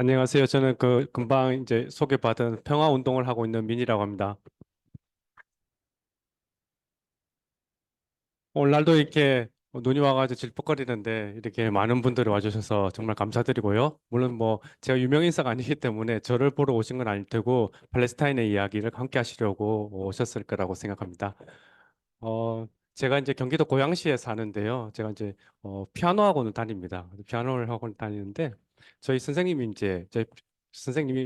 안녕하세요. 저는 금방 이제 소개받은 평화 운동을 하고 있는 민이라고 합니다. 오늘날도 이렇게 눈이 와가지고 질퍽거리는데 이렇게 많은 분들이 와주셔서 정말 감사드리고요. 물론 뭐 제가 유명 인사가 아니기 때문에 저를 보러 오신 건 아닐 테고 팔레스타인의 이야기를 함께 하시려고 오셨을 거라고 생각합니다. 제가 이제 경기도 고양시에 사는데요. 제가 이제 피아노 학원을 다닙니다. 피아노를 학원 다니는데 저희 선생님이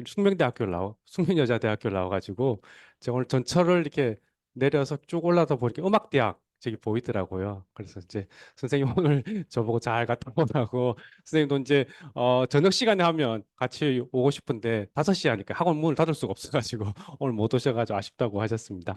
숙명여자대학교를 나와가지고 제가 오늘 전철을 이렇게 내려서 쭉 올라다 보니까 음악대학 저기 보이더라고요. 그래서 이제 선생님 오늘 저보고 잘 갔다 오라고 선생님도 이제 저녁 시간에 하면 같이 오고 싶은데 5시 하니까 학원 문을 닫을 수가 없어가지고 오늘 못 오셔가지고 아쉽다고 하셨습니다.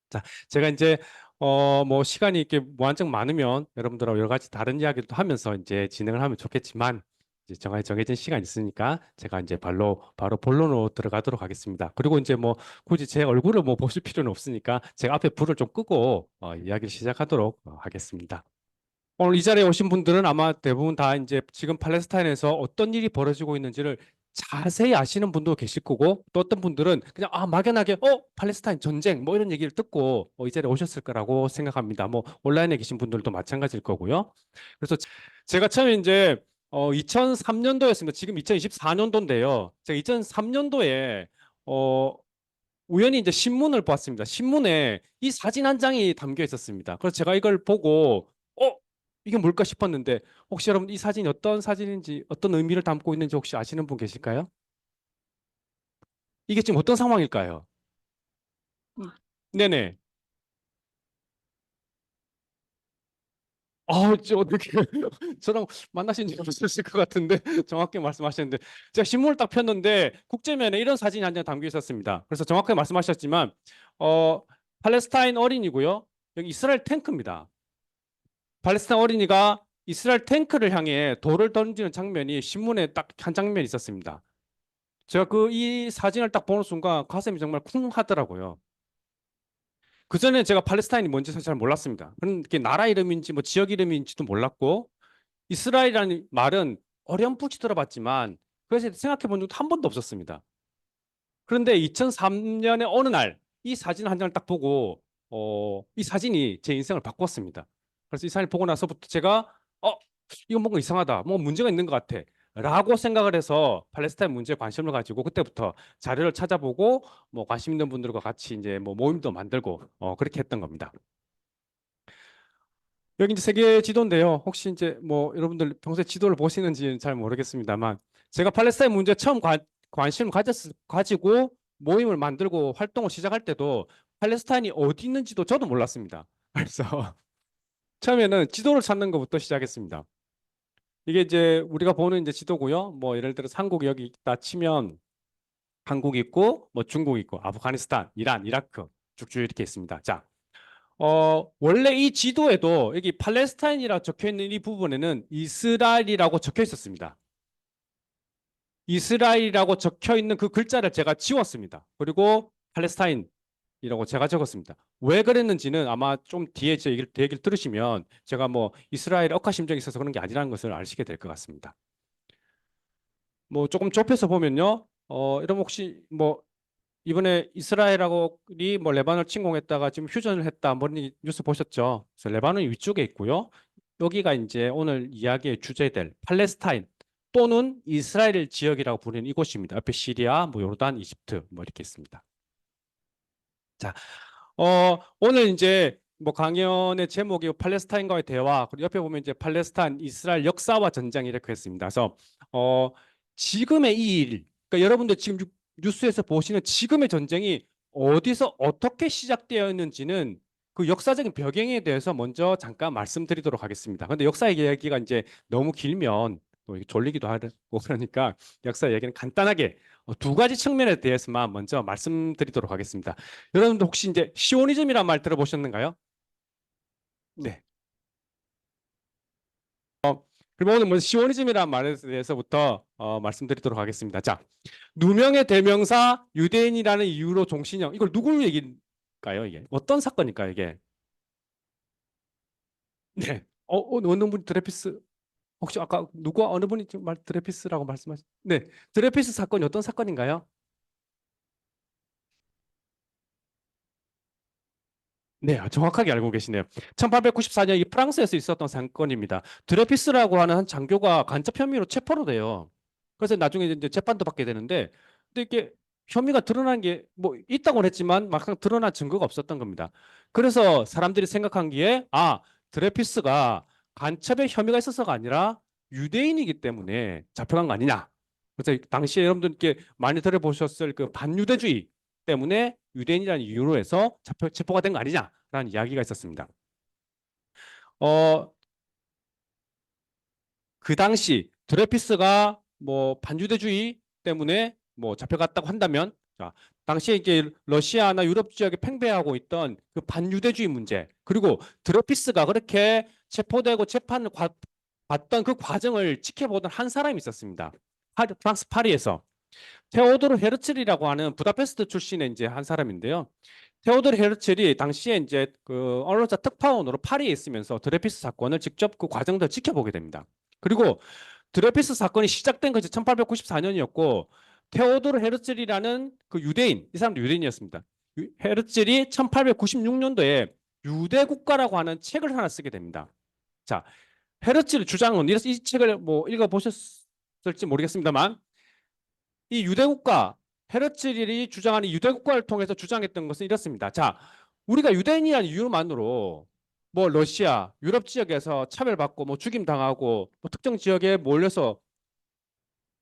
자, 제가 이제 뭐 시간이 이렇게 무한정 많으면 여러분들하고 여러 가지 다른 이야기도 하면서 이제 진행을 하면 좋겠지만 이제 정해진 시간이 있으니까 제가 이제 바로 본론으로 들어가도록 하겠습니다. 그리고 이제 뭐 굳이 제 얼굴을 뭐 보실 필요는 없으니까 제가 앞에 불을 좀 끄고 이야기를 시작하도록 하겠습니다. 오늘 이 자리에 오신 분들은 아마 대부분 다 이제 지금 팔레스타인에서 어떤 일이 벌어지고 있는지를 자세히 아시는 분도 계실 거고 또 어떤 분들은 그냥 막연하게 팔레스타인 전쟁 뭐 이런 얘기를 듣고 이 자리에 오셨을 거라고 생각합니다. 뭐 온라인에 계신 분들도 마찬가지일 거고요. 그래서 제가 처음에 이제 2003년도였습니다. 지금 2024년도인데요. 제가 2003년도에 어 우연히 이제 신문을 봤습니다. 신문에 이 사진 한 장이 담겨 있었습니다. 그래서 제가 이걸 보고 이게 뭘까 싶었는데 혹시 여러분 이 사진이 어떤 사진인지 어떤 의미를 담고 있는지 혹시 아시는 분 계실까요? 이게 지금 어떤 상황일까요? 네네. 어떻게 저랑 만나신 지 없으실 것 같은데 정확히 말씀하셨는데 제가 신문을 딱 폈는데 국제면에 이런 사진이 한 장 담겨 있었습니다. 그래서 정확하게 말씀하셨지만 어, 팔레스타인 어린이고요. 여기 이스라엘 탱크입니다. 팔레스타인 어린이가 이스라엘 탱크를 향해 돌을 던지는 장면이 신문에 딱 한 장면이 있었습니다. 제가 이 사진을 딱 보는 순간 가슴이 정말 쿵 하더라고요. 그전에 제가 팔레스타인이 뭔지 사실 잘 몰랐습니다. 그런 게 나라 이름인지 뭐 지역 이름인지도 몰랐고 이스라엘이라는 말은 어렴풋이 들어봤지만 그래서 생각해 본 적도 한 번도 없었습니다. 그런데 2003년에 어느 날 이 사진 한 장을 딱 보고 이 사진이 제 인생을 바꿨습니다. 그래서 이 사진을 보고 나서부터 제가 이거 뭔가 이상하다. 뭐 문제가 있는 것 같아. 라고 생각을 해서 팔레스타인 문제에 관심을 가지고 그때부터 자료를 찾아보고 뭐 관심 있는 분들과 같이 이제 뭐 모임도 만들고 그렇게 했던 겁니다. 여기 이제 세계 지도인데요. 혹시 이제 뭐 여러분들 평소에 지도를 보시는지 잘 모르겠습니다만 제가 팔레스타인 문제에 처음 관심을 가지고 모임을 만들고 활동을 시작할 때도 팔레스타인이 어디 있는지도 저도 몰랐습니다. 그래서 처음에는 지도를 찾는 것부터 시작했습니다. 이게 이제 우리가 보는 이제 지도고요. 뭐 예를 들어 한국이 여기 있다 치면 한국 있고 뭐 중국 있고 아프가니스탄, 이란, 이라크 쭉쭉 이렇게 있습니다. 자, 원래 이 지도에도 여기 팔레스타인이라 적혀 있는 이 부분에는 이스라엘이라고 적혀 있었습니다. 이스라엘이라고 적혀 있는 그 글자를 제가 지웠습니다. 그리고 팔레스타인이라고 제가 적었습니다. 왜 그랬는지는 아마 좀 뒤에 제 얘기를 들으시면 제가 뭐 이스라엘 억하심정이 있어서 그런 게 아니라는 것을 아시게 될 것 같습니다. 뭐 조금 좁혀서 보면요. 여러분 혹시 뭐 이번에 이스라엘하고이 뭐 레바논을 침공했다가 지금 휴전을 했다. 뭐 이런 뉴스 보셨죠? 그래서 레바논이 위쪽에 있고요. 여기가 이제 오늘 이야기의 주제될 팔레스타인 또는 이스라엘 지역이라고 부르는 이곳입니다. 옆에 시리아, 뭐 요르단, 이집트 뭐 이렇게 있습니다. 자, 오늘 이제 뭐 강연의 제목이 팔레스타인과의 대화, 그리고 옆에 보면 이제 팔레스타인, 이스라엘 역사와 전쟁 이렇게 했습니다. 그래서 어, 지금의 이 일, 그러니까 여러분들 지금 뉴스에서 보시는 지금의 전쟁이 어디서 어떻게 시작되었는지는 그 역사적인 배경에 대해서 먼저 잠깐 말씀드리도록 하겠습니다. 근데 역사 얘기가 이제 너무 길면 또 이게 졸리기도 하고 그러니까 역사 얘기는 간단하게 두 가지 측면에 대해서만 먼저 말씀드리도록 하겠습니다. 여러분들 혹시 이제 시오니즘이란 말 들어보셨는가요? 네. 그럼 오늘 먼저 시오니즘이란 말에 대해서부터 말씀드리도록 하겠습니다. 자, 누명의 대명사 유대인이라는 이유로 종신형. 이걸 누구 얘기일까요, 이게? 어떤 사건일까요, 이게? 네. 어느 분 드레피스? 혹시 아까 누가 어느 분이 지금 드레피스라고 말씀하신? 네, 드레피스 사건이 어떤 사건인가요? 네, 정확하게 알고 계시네요. 1894년 이 프랑스에서 있었던 사건입니다. 드레피스라고 하는 한 장교가 간첩 혐의로 체포로 돼요. 그래서 나중에 이제 재판도 받게 되는데, 근데 이게 혐의가 드러난 게 뭐 있다고는 했지만 막상 드러난 증거가 없었던 겁니다. 그래서 사람들이 생각한 게 드레피스가 간첩의 혐의가 있어서가 아니라 유대인이기 때문에 잡혀간 거 아니냐. 그래서 당시에 여러분들께 많이 들어보셨을 그 반유대주의 때문에 유대인이라는 이유로 해서 체포가 된 거 아니냐라는 이야기가 있었습니다. 어, 그 당시 드레피스가 뭐 반유대주의 때문에 뭐 잡혀갔다고 한다면, 자, 당시에 이제 러시아나 유럽 지역에 팽배하고 있던 그 반유대주의 문제, 그리고 드레피스가 그렇게 체포되고 재판을 받던 그 과정을 지켜보던 한 사람이 있었습니다. 프랑스 파리에서 테오도르 헤르츠리라고 하는 부다페스트 출신의 이제 한 사람인데요. 테오도르 헤르츠리 당시에 이제 그 언론사 특파원으로 파리에 있으면서 드레피스 사건을 직접 그 과정들을 지켜보게 됩니다. 그리고 드레피스 사건이 시작된 것이 1894년이었고 테오도르 헤르츠리라는 그 유대인, 이 사람도 유대인이었습니다. 헤르츠리 1896년도에 유대 국가라고 하는 책을 하나 쓰게 됩니다. 자, 헤르츠리 주장은 이 책을 뭐 읽어보셨을지 모르겠습니다만 이 유대국가 헤르츠릴이 주장하는 유대국가를 통해서 주장했던 것은 이렇습니다. 자, 우리가 유대인이라는 이유만으로 뭐 러시아, 유럽 지역에서 차별받고 뭐 죽임 당하고 뭐 특정 지역에 몰려서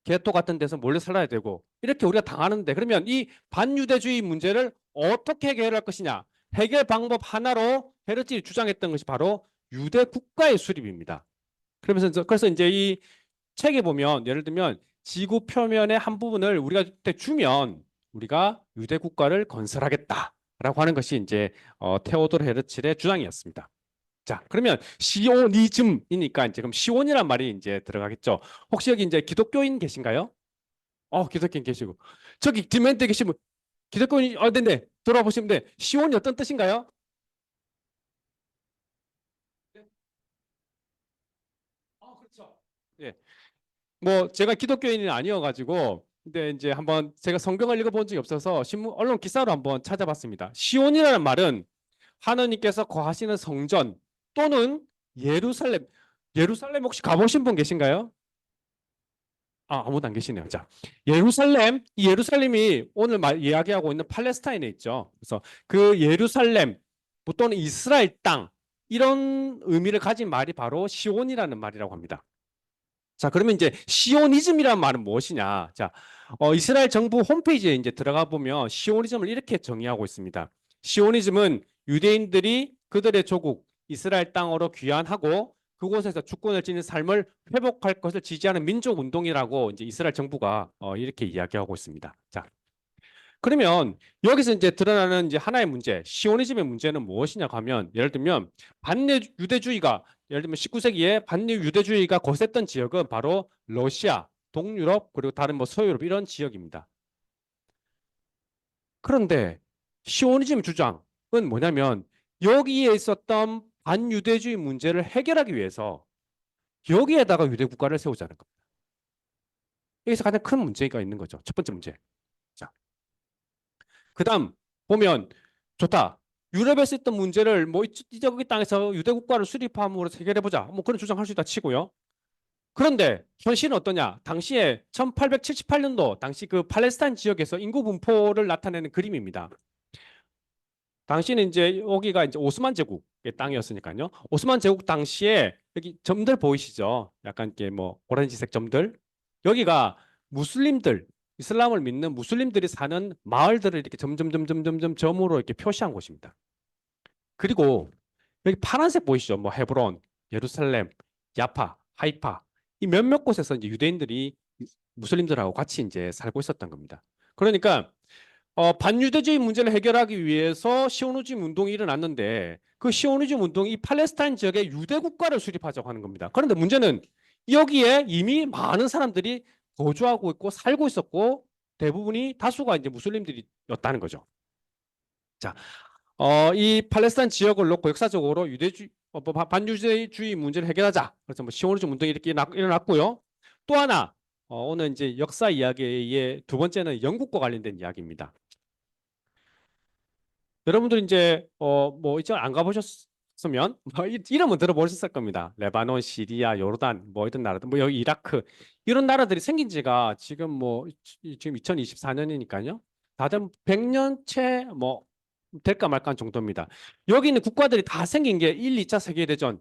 게토 같은 데서 몰려 살아야 되고 이렇게 우리가 당하는데, 그러면 이 반유대주의 문제를 어떻게 해결할 것이냐? 해결 방법 하나로 헤르츠릴이 주장했던 것이 바로 유대 국가의 수립입니다. 그래서 이제 이 책에 보면 예를 들면 지구 표면의 한 부분을 우리가 그때 주면 우리가 유대 국가를 건설하겠다라고 하는 것이 이제 테오도르 헤르츠의 주장이었습니다. 자, 그러면 시오니즘이니까 이제 그럼 시온이란 말이 이제 들어가겠죠. 혹시 여기 이제 기독교인 계신가요? 기독교인 계시고 저기 디멘트 계시면 기독교인 네네 들어보시면 돼. 시온이 어떤 뜻인가요? 그렇죠. 예. 뭐 제가 기독교인이 아니어가지고 근데 이제 한번 제가 성경을 읽어본 적이 없어서 신문 언론 기사로 한번 찾아봤습니다. 시온이라는 말은 하느님께서 거하시는 성전 또는 예루살렘. 예루살렘 혹시 가보신 분 계신가요? 아무도 안 계시네요. 자, 이 예루살렘이 오늘 이야기하고 있는 팔레스타인에 있죠. 그래서 그 예루살렘 또는 이스라엘 땅 이런 의미를 가진 말이 바로 시온이라는 말이라고 합니다. 자, 그러면 이제 시오니즘이란 말은 무엇이냐? 자, 이스라엘 정부 홈페이지에 이제 들어가 보면 시오니즘을 이렇게 정의하고 있습니다. 시오니즘은 유대인들이 그들의 조국 이스라엘 땅으로 귀환하고 그곳에서 주권을 지닌 삶을 회복할 것을 지지하는 민족 운동이라고 이제 이스라엘 정부가 이렇게 이야기하고 있습니다. 자, 그러면 여기서 이제 드러나는 이제 하나의 문제, 시오니즘의 문제는 무엇이냐 하면 예를 들면 반유대주의가 예를 들면 19세기에 반유대주의가 거셌던 지역은 바로 러시아, 동유럽 그리고 다른 뭐 서유럽 이런 지역입니다. 그런데 시오니즘 주장은 뭐냐면 여기에 있었던 반유대주의 문제를 해결하기 위해서 여기에다가 유대 국가를 세우자는 겁니다. 여기서 가장 큰 문제가 있는 거죠. 첫 번째 문제. 자, 그다음 보면 좋다. 유럽에서 있던 문제를 뭐 이저기 땅에서 유대 국가를 수립함으로 해결해 보자. 뭐 그런 주장할 수 있다 치고요. 그런데 현실은 어떠냐? 당시에 1878년도 당시 그 팔레스타인 지역에서 인구 분포를 나타내는 그림입니다. 당시는 이제 여기가 이제 오스만 제국의 땅이었으니까요. 오스만 제국 당시에 여기 점들 보이시죠? 약간 이렇게 뭐 오렌지색 점들. 여기가 무슬림들, 이슬람을 믿는 무슬림들이 사는 마을들을 이렇게 점점점점점점 점으로 이렇게 표시한 곳입니다. 그리고 여기 파란색 보이시죠? 뭐 헤브론, 예루살렘, 야파, 하이파 이 몇몇 곳에서 이제 유대인들이 무슬림들하고 같이 이제 살고 있었던 겁니다. 그러니까 반유대주의 문제를 해결하기 위해서 시오니즘 운동이 일어났는데 그 시오니즘 운동이 팔레스타인 지역에 유대 국가를 수립하자고 하는 겁니다. 그런데 문제는 여기에 이미 많은 사람들이 거주하고 있고 살고 있었고 대부분이 다수가 이제 무슬림들이었다는 거죠. 자, 이 팔레스타인 지역을 놓고 역사적으로 뭐 반유대주의 문제를 해결하자. 그래서 뭐 시오니즘 운동이 이렇게 일어났고요. 또 하나 오늘 이제 역사 이야기의 두 번째는 영국과 관련된 이야기입니다. 여러분들 이제 뭐 이쪽 안 가보셨으면 뭐 이름은 들어보셨을 겁니다. 레바논, 시리아, 요르단 뭐 이런 나라들, 뭐 여기 이라크 이런 나라들이 생긴 지가 지금 뭐 지금 2024년이니까요. 다들 100년 채 뭐 될까 말까 한 정도입니다. 여기 있는 국가들이 다 생긴 게 1, 2차 세계대전을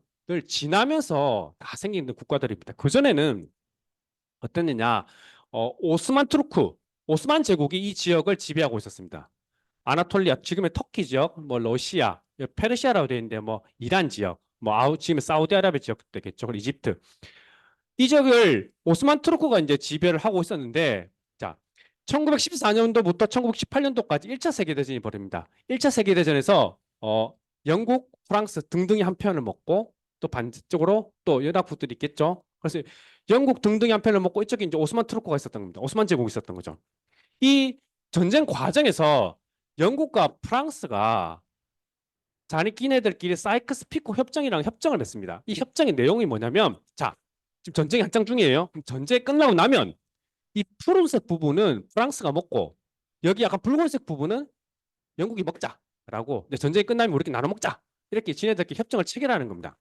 지나면서 다 생긴 국가들입니다. 그전에는 어땠느냐? 오스만 투르크, 오스만 제국이 이 지역을 지배하고 있었습니다. 아나톨리아, 지금의 터키 지역, 뭐 러시아, 페르시아라고 되어 있는데 뭐 이란 지역, 뭐 지금 사우디아라비아 지역 되겠죠. 그리고 이집트. 이 지역을 오스만 투르크가 이제 지배를 하고 있었는데 자, 1914년도부터 1918년도까지 1차 세계대전이 벌입니다. 1차 세계대전에서 영국, 프랑스 등등이 한 편을 먹고 또 반대쪽으로 또 연합국들이 있겠죠. 그래서 영국 등등이 한 편을 먹고 이쪽에 이제 오스만 투르크가 있었던 겁니다. 오스만 제국이 있었던 거죠. 이 전쟁 과정에서 영국과 프랑스가 자기네들끼리 사이크스-피코 협정이랑 협정을 맺습니다. 이 협정의 내용이 뭐냐면 자, 지금 전쟁이 한창 중이에요. 전쟁이 끝나고 나면 이 푸른색 부분은 프랑스가 먹고 여기 약간 붉은색 부분은 영국이 먹자라고 전쟁이 끝나면 우리끼리 나눠 먹자 이렇게 지네들끼리 협정을 체결하는 겁니다.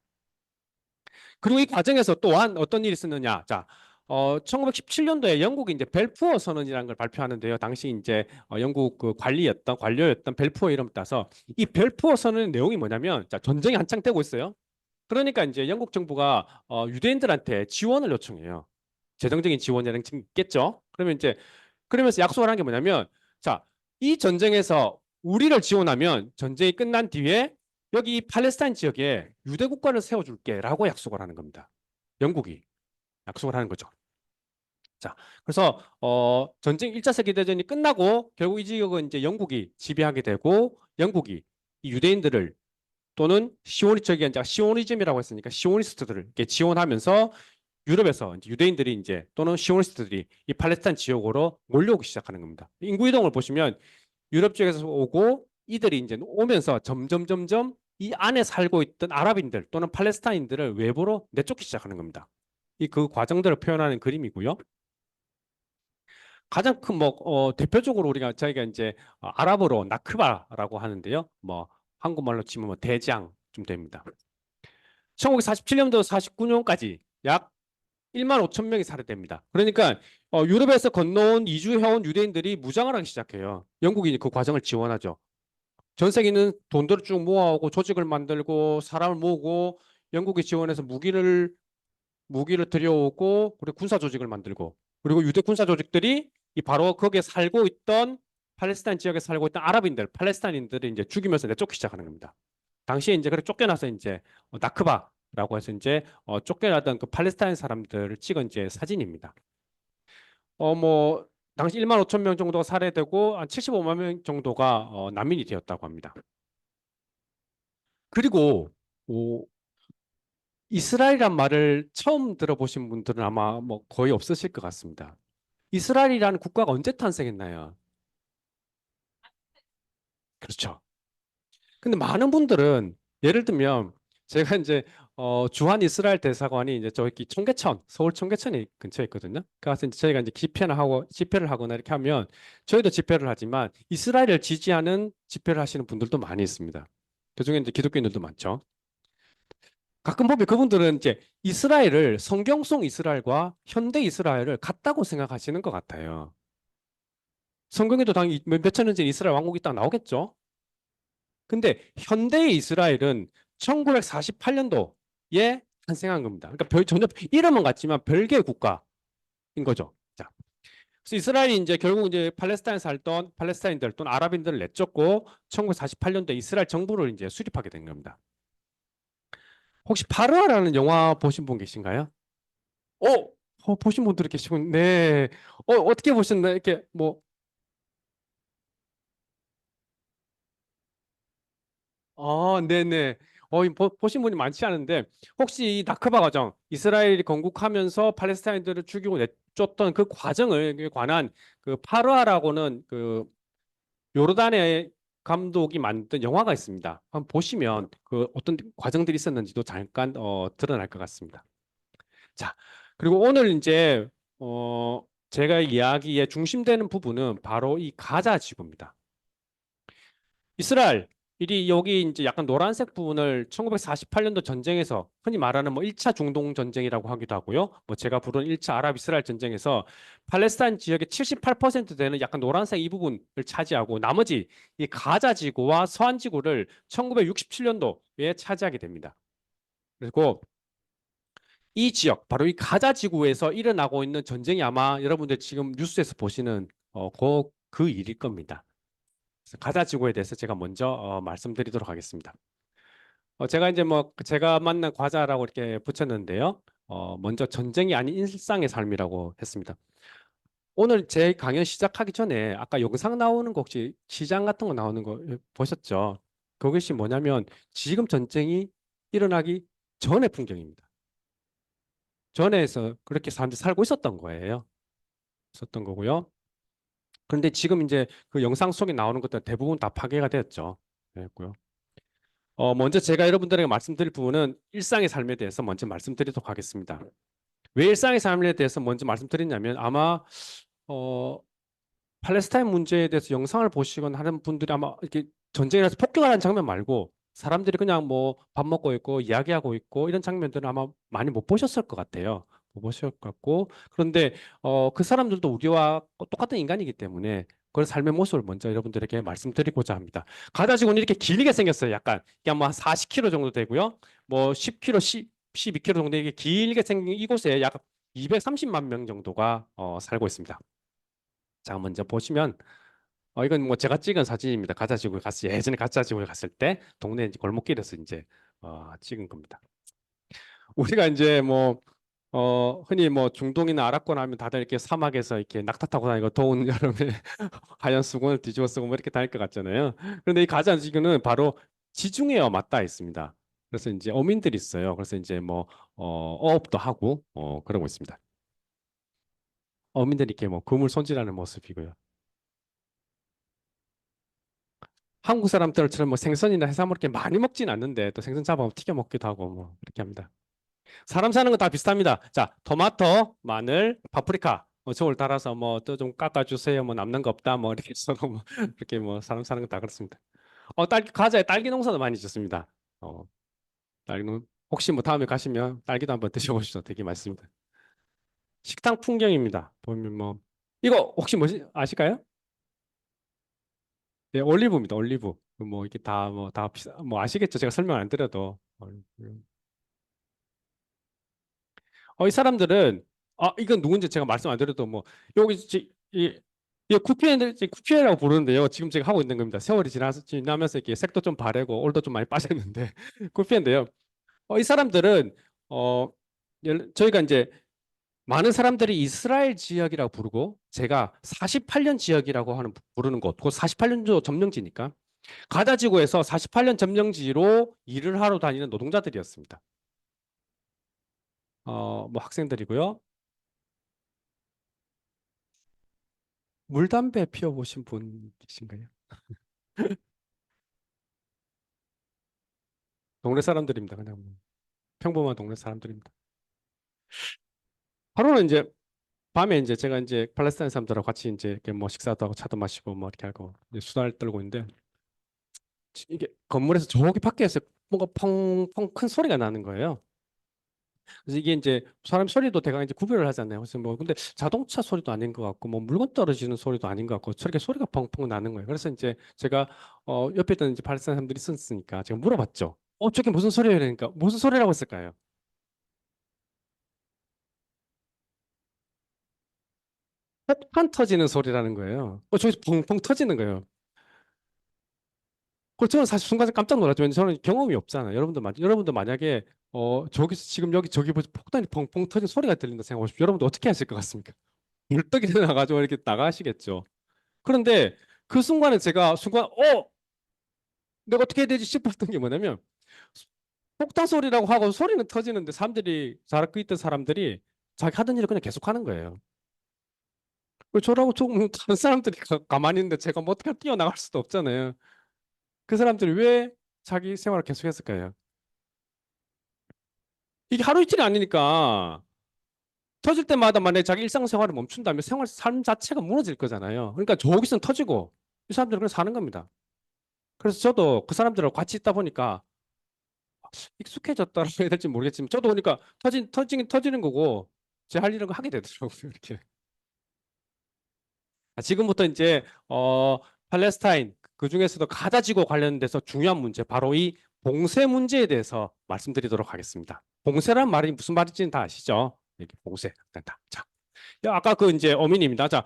그리고 이 과정에서 또한 어떤 일이 있었느냐. 자, 1917년도에 영국이 이제 벨푸어 선언이라는 걸 발표하는데요. 당시 이제 영국 그 관료였던 벨푸어 이름 따서 이 벨푸어 선언의 내용이 뭐냐면 자, 전쟁이 한창 되고 있어요. 그러니까 이제 영국 정부가 유대인들한테 지원을 요청해요. 재정적인 지원이라는 게 있겠죠. 그러면 이제 그러면서 약속을 한 게 뭐냐면 자, 이 전쟁에서 우리를 지원하면 전쟁이 끝난 뒤에 여기 팔레스타인 지역에 유대 국가를 세워줄게라고 약속을 하는 겁니다. 영국이 약속을 하는 거죠. 자, 그래서 전쟁 1차 세계대전이 끝나고 결국 이 지역은 이제 영국이 지배하게 되고 영국이 이 유대인들을 또는 시오니적인 시오니즘이라고 했으니까 시오니스트들을 이렇게 지원하면서 유럽에서 이제 유대인들이 이제 또는 시오니스트들이 이 팔레스타인 지역으로 몰려오기 시작하는 겁니다. 인구 이동을 보시면 유럽 지역에서 오고 이들이 이제 오면서 점점 이 안에 살고 있던 아랍인들 또는 팔레스타인들을 외부로 내쫓기 시작하는 겁니다. 이 그 과정들을 표현하는 그림이고요. 가장 큰 뭐 대표적으로 우리가 저희가 이제 아랍어로 나크바라고 하는데요. 뭐 한국말로 치면 뭐 대장 좀 됩니다. 1947년도 49년까지 약 1만 5천 명이 살해됩니다. 그러니까 유럽에서 건너온 이주해온 유대인들이 무장을 하기 시작해요. 영국이 그 과정을 지원하죠. 전 세계는 돈들을 쭉 모아오고 조직을 만들고 사람을 모으고 영국이 지원해서 무기를 들여오고 그리고 군사 조직을 만들고 그리고 유대 군사 조직들이 이 바로 거기에 살고 있던 팔레스타인 지역에 살고 있던 아랍인들, 팔레스타인인들을 이제 죽이면서 내쫓기 시작하는 겁니다. 당시에 이제 그래 쫓겨나서 이제 나크바라고 해서 이제 쫓겨나던 그 팔레스타인 사람들을 찍은 이제 사진입니다. 뭐 당시 1만 5천 명 정도가 살해되고 한 75만 명 정도가 난민이 되었다고 합니다. 그리고 이스라엘이란 말을 처음 들어보신 분들은 아마 뭐 거의 없으실 것 같습니다. 이스라엘이라는 국가가 언제 탄생했나요? 그렇죠. 근데 많은 분들은 예를 들면 제가 이제 주한 이스라엘 대사관이 이제 저기 청계천, 서울 청계천이 근처에 있거든요. 그래서 이제 저희가 이제 집회를 하거나 이렇게 하면 저희도 집회를 하지만 이스라엘을 지지하는 집회를 하시는 분들도 많이 있습니다. 그중에 이제 기독교인들도 많죠. 가끔 보면 그분들은 이제 이스라엘을 성경 속 이스라엘과 현대 이스라엘을 같다고 생각하시는 것 같아요. 성경에도 당연히 몇천 년 전 이스라엘 왕국이 딱 나오겠죠. 근데 현대의 이스라엘은 1948년도에 탄생한 겁니다. 그러니까 전혀 이름은 같지만 별개의 국가인 거죠. 자, 그래서 이스라엘이 이제 결국 이제 팔레스타인에 살던 팔레스타인들 또는 아랍인들을 내쫓고 1948년도에 이스라엘 정부를 이제 수립하게 된 겁니다. 혹시 파르아라는 영화 보신 분 계신가요? 어, 보신 분들이 계시군. 네. 어떻게 보셨나요? 이렇게 뭐 네네. 보신 분이 많지 않은데 혹시 이 나크바 과정, 이스라엘이 건국하면서 팔레스타인들을 죽이고 내쫓던 그 과정을 관한 그 파르아라고는 그 요르단의 감독이 만든 영화가 있습니다. 한번 보시면 그 어떤 과정들이 있었는지도 잠깐 드러날 것 같습니다. 자, 그리고 오늘 이제 제가 이야기의 중심되는 부분은 바로 이 가자 지구입니다. 이스라엘이 여기 이제 약간 노란색 부분을 1948년도 전쟁에서 흔히 말하는 뭐 1차 중동 전쟁이라고 하기도 하고요. 뭐 제가 부른 1차 아랍 이스라엘 전쟁에서 팔레스타인 지역의 78% 되는 약간 노란색 이 부분을 차지하고 나머지 이 가자 지구와 서한 지구를 1967년도에 차지하게 됩니다. 그리고 이 지역, 바로 이 가자 지구에서 일어나고 있는 전쟁이 아마 여러분들 지금 뉴스에서 보시는 그 일일 겁니다. 그래서 가자 지구에 대해서 제가 먼저 말씀드리도록 하겠습니다. 제가 이제 뭐 제가 만난 과자라고 이렇게 붙였는데요. 먼저 전쟁이 아닌 일상의 삶이라고 했습니다. 오늘 제 강연 시작하기 전에 아까 영상 나오는 거 혹시 시장 같은 거 나오는 거 보셨죠? 그것이 뭐냐면 지금 전쟁이 일어나기 전의 풍경입니다. 전에서 그렇게 사람들이 살고 있었던 거예요. 있었던 거고요. 그런데 지금 이제 그 영상 속에 나오는 것들 대부분 다 파괴가 되었죠. 됐고요. 먼저 제가 여러분들에게 말씀드릴 부분은 일상의 삶에 대해서 먼저 말씀드리도록 하겠습니다. 왜 일상의 삶에 대해서 먼저 말씀드리냐면 아마 어, 팔레스타인 문제에 대해서 영상을 보시거나 하는 분들이 아마 이렇게 전쟁이라서 폭격하는 장면 말고 사람들이 그냥 뭐 밥 먹고 있고 이야기하고 있고 이런 장면들은 아마 많이 못 보셨을 것 같아요. 못 보셨을 것 같고 그런데 그 사람들도 우리와 똑같은 인간이기 때문에 그런 삶의 모습을 먼저 여러분들에게 말씀드리고자 합니다. 가다지고는 이렇게 길게 생겼어요. 약간 그냥 뭐 40km 정도 되고요. 뭐 10km, 12km 정도 이게 길게 생긴 이곳에 약 230만 명 정도가 살고 있습니다. 자, 먼저 보시면 이건 뭐 제가 찍은 사진입니다. 가자지구에 갔을 예전에 가자지구에 갔을 때 동네 이제 골목길에서 이제 찍은 겁니다. 우리가 이제 뭐 흔히 뭐 중동이나 아랍권 하면 다들 이렇게 사막에서 이렇게 낙타 타고 다니고 더운 여름에 하얀 수건을 뒤집어 쓰고 뭐 이렇게 다닐 것 같잖아요. 그런데 이 가자지구는 바로 지중해에 맞닿아 있습니다. 그래서 이제 어민들이 있어요. 그래서 이제 뭐 어업도 하고 그러고 있습니다. 어민들이 이렇게 뭐 그물 손질하는 모습이고요. 한국 사람들처럼 뭐 생선이나 해산물 이렇게 많이 먹진 않는데 또 생선 잡아 튀겨 먹기도 하고 뭐 그렇게 합니다. 사람 사는 건 다 비슷합니다. 자, 토마토, 마늘, 파프리카 저걸 따라서 뭐 또 좀 깎아주세요. 뭐 남는 거 없다. 뭐 이렇게 써도 뭐 이렇게 뭐 사람 사는 건 다 그렇습니다. 딸기 과자에 딸기 농사도 많이 짓습니다. 어, 딸기 농 혹시 뭐 다음에 가시면 딸기도 한번 드셔보시죠. 되게 맛있습니다. 식당 풍경입니다. 보면 뭐 이거 혹시 뭐지 아실까요? 네, 올리브입니다. 올리브. 뭐 이게 다 뭐 다 비싸 뭐 아시겠죠? 제가 설명 안 드려도. 이 사람들은 이건 누군지 제가 말씀 안 드려도 뭐 여기 이 쿠피에라고 부르는데요. 지금 제가 하고 있는 겁니다. 세월이 지나면서 이렇게 색도 좀 바래고 올도 좀 많이 빠졌는데 쿠피인데요. 이 사람들은 어 저희가 이제 많은 사람들이 이스라엘 지역이라고 부르고 제가 48년 지역이라고 하는 부르는 곳, 그 48년도 점령지니까 가자 지구에서 48년 점령지로 일을 하러 다니는 노동자들이었습니다. 뭐 학생들이고요. 물담배 피워보신 분 계신가요? 동네 사람들입니다. 그냥 뭐 평범한 동네 사람들입니다. 하루는 이제 밤에 이제 제가 이제 팔레스타인 사람들하고 같이 이제 이렇게 뭐 식사도 하고 차도 마시고 뭐 이렇게 하고 이제 수다를 떨고 있는데 이게 건물에서 저기 밖에서 뭔가 펑펑 큰 소리가 나는 거예요. 그래서 이게 이제 사람 소리도 대강 이제 구별을 하잖아요. 그래서 뭐 근데 자동차 소리도 아닌 것 같고 뭐 물건 떨어지는 소리도 아닌 것 같고 저렇게 소리가 펑펑 나는 거예요. 그래서 이제 제가 옆에 있던 이제 팔레스타인 사람들이 있었으니까 제가 물어봤죠. 저게 무슨 소리예요? 그러니까 무슨 소리라고 했을까요? 폭탄 터지는 소리라는 거예요. 저기서 펑펑 터지는 거예요. 저는 사실 순간 깜짝 놀랐죠. 왜냐면 저는 경험이 없잖아요. 여러분도 만약에 저기서 지금 저기 보서 폭탄이 펑펑 터진 소리가 들린다 생각하십시오. 여러분도 어떻게 하실 것 같습니까? 물떡이 일어나가지고 이렇게 나가시겠죠. 그런데 그 순간에 제가 내가 어떻게 해야 되지 싶었던 게 뭐냐면 폭탄 소리라고 하고 소리는 터지는데 사람들이 자고 있던 사람들이 자기 하던 일을 그냥 계속하는 거예요. 저라고 조금 다른 사람들이 가만히 있는데 제가 뭐 어떻게 뛰어나갈 수도 없잖아요. 그 사람들이 왜 자기 생활을 계속했을까요? 이게 하루 이틀이 아니니까 터질 때마다 만약에 자기 일상생활을 멈춘다면 생활 삶 자체가 무너질 거잖아요. 그러니까 저기선 터지고 이 사람들은 그냥 사는 겁니다. 그래서 저도 그 사람들하고 같이 있다 보니까 익숙해졌다고 해야 될지 모르겠지만 저도 보니까 터지긴 터지는 거고 제 할 일은 하게 되더라고요. 이렇게. 지금부터 이제 팔레스타인 그 중에서도 가자 지구 관련돼서 중요한 문제 바로 이 봉쇄 문제에 대해서 말씀드리도록 하겠습니다. 봉쇄란 말이 무슨 말인지는 다 아시죠? 이렇게 봉쇄. 자, 아까 그 이제 어민입니다. 자,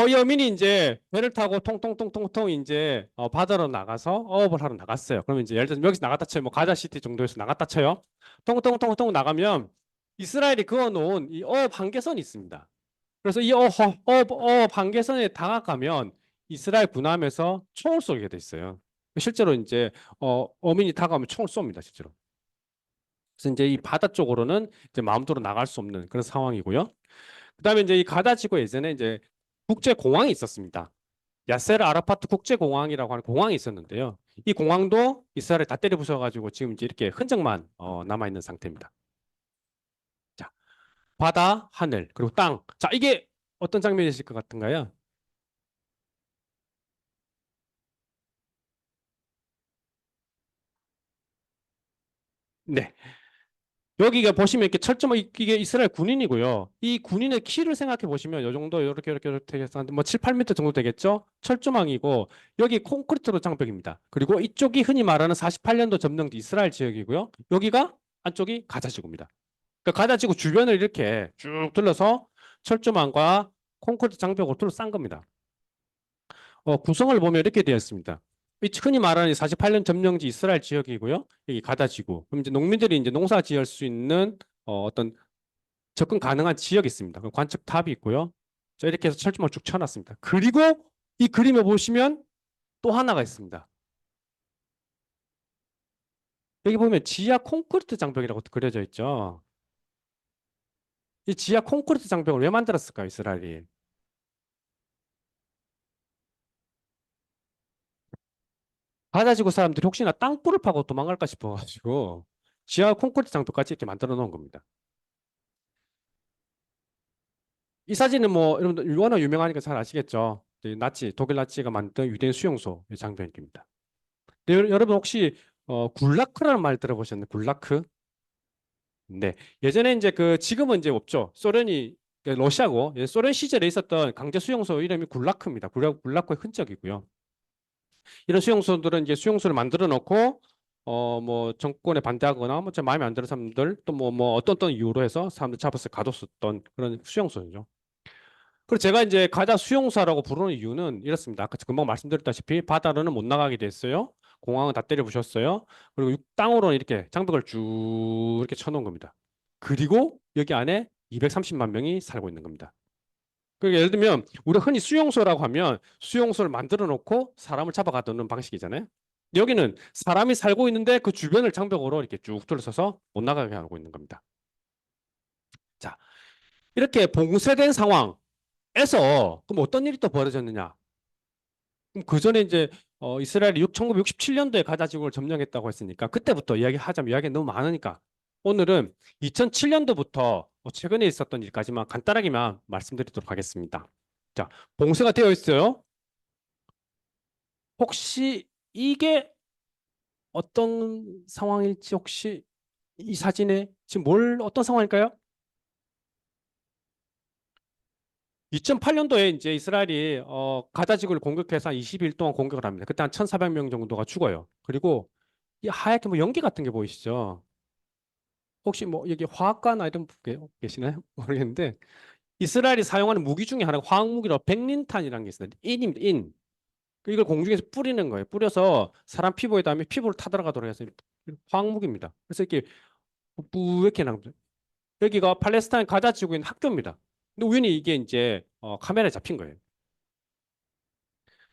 이 어민이 이제 배를 타고 통통통통통 이제 바다로 나가서 어업을 하러 나갔어요. 그러면 이제 예를 들어서 여기서 나갔다 쳐요. 뭐 가자시티 정도에서 나갔다 쳐요. 통통통통 나가면 이스라엘이 그어놓은 이 어업 한계선이 있습니다. 그래서 이 한계선에 다가가면 이스라엘 군함에서 총을 쏘게 돼 있어요. 실제로 이제 어민이 다가오면 총을 쏩니다, 실제로. 그래서 이제 이 바다 쪽으로는 이제 마음대로 나갈 수 없는 그런 상황이고요. 그다음에 이제 이 가다지구 예전에 이제 국제 공항이 있었습니다. 야세르 아라파트 국제공항이라고 하는 공항이 있었는데요. 이 공항도 이스라엘에 다 때려 부숴가지고 지금 이제 이렇게 흔적만 남아 있는 상태입니다. 자, 바다, 하늘, 그리고 땅. 자, 이게 어떤 장면이실 것 같은가요? 네. 여기가 보시면 이렇게 철조망 이게 이스라엘 군인이고요. 이 군인의 키를 생각해 보시면 이 정도 이렇게 해서 뭐 7, 8m 정도 되겠죠? 철조망이고 여기 콘크리트로 장벽입니다. 그리고 이쪽이 흔히 말하는 48년도 점령지 이스라엘 지역이고요. 여기가 안쪽이 가자지구입니다. 그러니까 가자지구 주변을 이렇게 쭉 둘러서 철조망과 콘크리트 장벽으로 둘러싼 겁니다. 구성을 보면 이렇게 되어 있습니다. 이 흔히 말하는 48년 점령지 이스라엘 지역이고요. 여기 가다지구. 그럼 이제 농민들이 이제 농사 지을 수 있는 어떤 접근 가능한 지역이 있습니다. 그 관측탑이 있고요. 자, 이렇게 해서 철조망을 쭉 쳐놨습니다. 그리고 이 그림을 보시면 또 하나가 있습니다. 여기 보면 지하 콘크리트 장벽이라고 그려져 있죠. 이 지하 콘크리트 장벽을 왜 만들었을까요, 이스라엘이? 가다지구 사람들이 혹시나 땅굴을 파고 도망갈까 싶어가지고 지하 콘크리트 장벽까지 이렇게 만들어 놓은 겁니다. 이 사진은 뭐 여러분들 워낙 유명하니까 잘 아시겠죠. 독일 나치가 만든 유대인 수용소 장벽입니다. 여러분 혹시 굴라크라는 말 들어보셨나요? 굴라크? 네. 예전에 이제 지금은 이제 없죠. 소련이 러시아고 소련 시절에 있었던 강제 수용소 이름이 굴라크입니다. 굴라크의 흔적이고요. 이런 수용소들은 이제 수용소를 만들어 놓고 뭐 정권에 반대하거나 뭐 제 마음에 안 드는 사람들 또 뭐 어떤 이유로 해서 사람들 잡아서 가뒀었던 그런 수용소죠. 그리고 제가 이제 가자 수용소라고 부르는 이유는 이렇습니다. 아까 금방 말씀드렸다시피 바다로는 못 나가게 됐어요. 공항은 다 때려 부셨어요. 그리고 땅으로는 이렇게 장벽을 쭉 이렇게 쳐놓은 겁니다. 그리고 여기 안에 230만 명이 살고 있는 겁니다. 그러니까 예를 들면 우리가 흔히 수용소라고 하면 수용소를 만들어 놓고 사람을 잡아가두는 방식이잖아요. 여기는 사람이 살고 있는데 그 주변을 장벽으로 이렇게 쭉 둘러서서 못 나가게 하고 있는 겁니다. 자, 이렇게 봉쇄된 상황에서 그럼 어떤 일이 또 벌어졌느냐? 그럼 그 전에 이제 이스라엘이 1967년도에 가자 지구를 점령했다고 했으니까 그때부터 이야기하자면 이야기가 너무 많으니까 오늘은 2007년도부터 최근에 있었던 일까지만 간단하게만 말씀드리도록 하겠습니다. 자, 봉쇄가 되어 있어요. 혹시 이게 어떤 상황일지 혹시 이 사진에 지금 어떤 상황일까요? 2008년도에 이제 이스라엘이 가자 지구를 공격해서 한 20일 동안 공격을 합니다. 그때 한 1,400명 정도가 죽어요. 그리고 이 하얗게 뭐 연기 같은 게 보이시죠? 혹시 뭐 여기 화학과나 이런 분 계시나요? 모르겠는데 이스라엘이 사용하는 무기 중에 하나가 화학 무기로 백린탄이라는 게 있어요. 인입니다. 인. 이걸 공중에서 뿌리는 거예요. 뿌려서 사람 피부에 닿으면 피부를 타들어가도록 해서 화학 무기입니다. 그래서 이렇게 뿌옇게 나옵니다. 여기가 팔레스타인 가자 지구에 있는 학교입니다. 근데 우연히 이게 이제 카메라에 잡힌 거예요.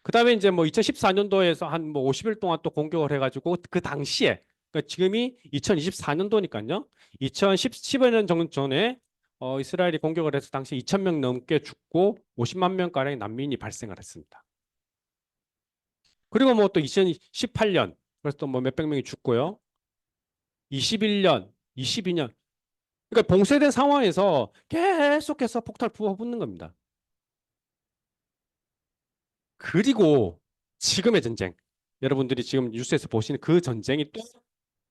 그다음에 이제 뭐 2014년도에서 한 뭐 50일 동안 또 공격을 해가지고 그 당시에 그러니까 지금이 2024년도니까요. 2015년 정도 전에 이스라엘이 공격을 해서 당시 2,000명 넘게 죽고 50만 명 가량의 난민이 발생을 했습니다. 그리고 뭐 또 2018년 그래서 또 뭐 몇백 명이 죽고요. 21년, 22년. 그러니까 봉쇄된 상황에서 계속해서 폭탄을 부어붓는 겁니다. 그리고 지금의 전쟁. 여러분들이 지금 뉴스에서 보시는 그 전쟁이 또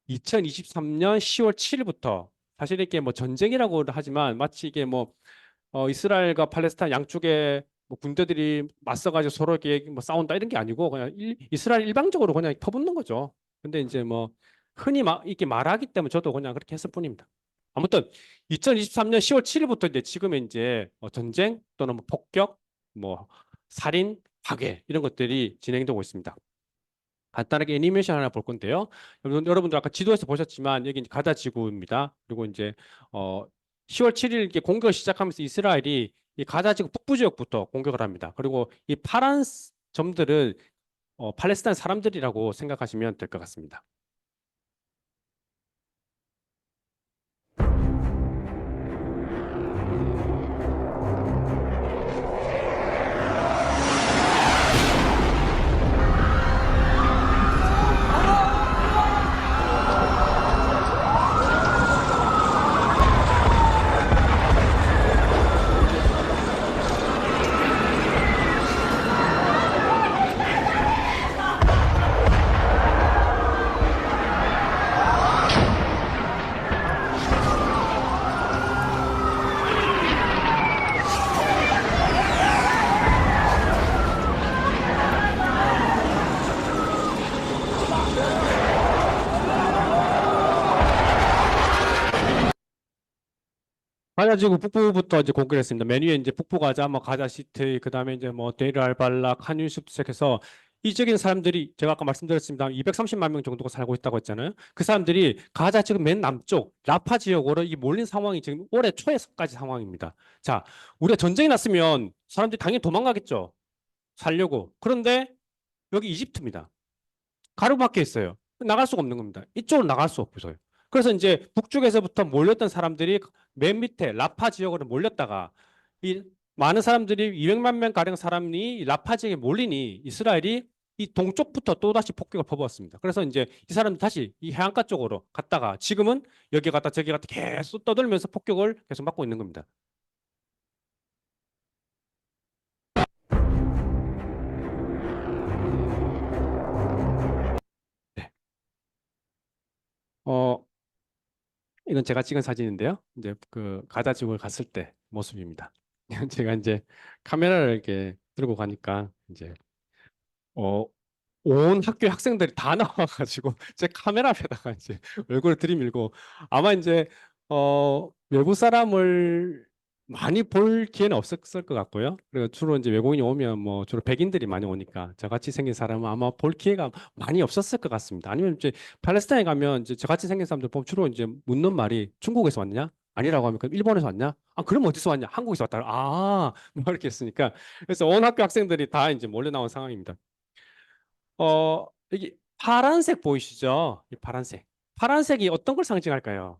2023년 10월 7일부터 사실 이게 뭐 전쟁이라고 하지만 마치 이게 뭐 이스라엘과 팔레스타인 양쪽에 뭐 군대들이 맞서가지고 서로 이렇게 뭐 싸운다 이런 게 아니고 그냥 이스라엘 일방적으로 그냥 퍼붓는 거죠. 근데 이제 뭐 흔히 이렇게 말하기 때문에 저도 그냥 그렇게 했을 뿐입니다. 아무튼 2023년 10월 7일부터 이제 지금의 이제 전쟁 또는 뭐 폭격, 뭐 살인, 파괴 이런 것들이 진행되고 있습니다. 간단하게 애니메이션 하나 볼 건데요. 여러분들 아까 지도에서 보셨지만 여기 가자 지구입니다. 그리고 이제 10월 7일 이렇게 공격을 시작하면서 이스라엘이 이 가자 지구 북부 지역부터 공격을 합니다. 그리고 이 파란 점들은 팔레스타인 사람들이라고 생각하시면 될 것 같습니다. 가자 지구 북부부터 이제 공격을 했습니다. 맨 위에 이제 북부 가자, 뭐 가자 시티, 그다음에 이제 뭐 데이르 알발라, 칸 유니스부터 시작해서 이적인 사람들이 제가 아까 말씀드렸습니다. 230만 명 정도가 살고 있다고 했잖아요. 그 사람들이 가자 지금 맨 남쪽 라파 지역으로 이 몰린 상황이 지금 올해 초에까지 상황입니다. 자, 우리가 전쟁이 났으면 사람들이 당연히 도망가겠죠. 살려고. 그런데 여기 이집트입니다. 가로막혀 있어요. 나갈 수가 없는 겁니다. 이쪽으로 나갈 수 없어요. 그래서 이제 북쪽에서부터 몰렸던 사람들이 맨 밑에 라파 지역으로 몰렸다가 이 많은 사람들이 200만 명 가량 사람이 라파 지역에 몰리니 이스라엘이 이 동쪽부터 또다시 폭격을 퍼부었습니다. 그래서 이제 이 사람들 다시 이 해안가 쪽으로 갔다가 지금은 여기 갔다 저기 갔다 계속 떠들면서 폭격을 계속 받고 있는 겁니다. 네. 어, 이건 제가 찍은 사진인데요. 이제 그 가자 지구를 갔을 때 모습입니다. 제가 이제 카메라를 이렇게 들고 가니까 이제 어, 온 학교 학생들이 다 나와가지고 제 카메라 앞에다가 이제 얼굴을 들이밀고 아마 이제 외부 사람을 많이 볼 기회는 없었을 것 같고요. 그리고 주로 이제 외국인이 오면 뭐 주로 백인들이 많이 오니까 저같이 생긴 사람은 아마 볼 기회가 많이 없었을 것 같습니다. 아니면 이제 팔레스타인에 가면 이제 저같이 생긴 사람들 보면 주로 이제 묻는 말이 중국에서 왔냐? 아니라고 하면 그럼 일본에서 왔냐? 아, 그럼 어디서 왔냐? 한국에서 왔다. 아, 뭐 이렇게 했으니까 그래서 온 학교 학생들이 다 이제 몰려 나온 상황입니다. 여기 파란색 보이시죠? 이 파란색. 파란색이 어떤 걸 상징할까요?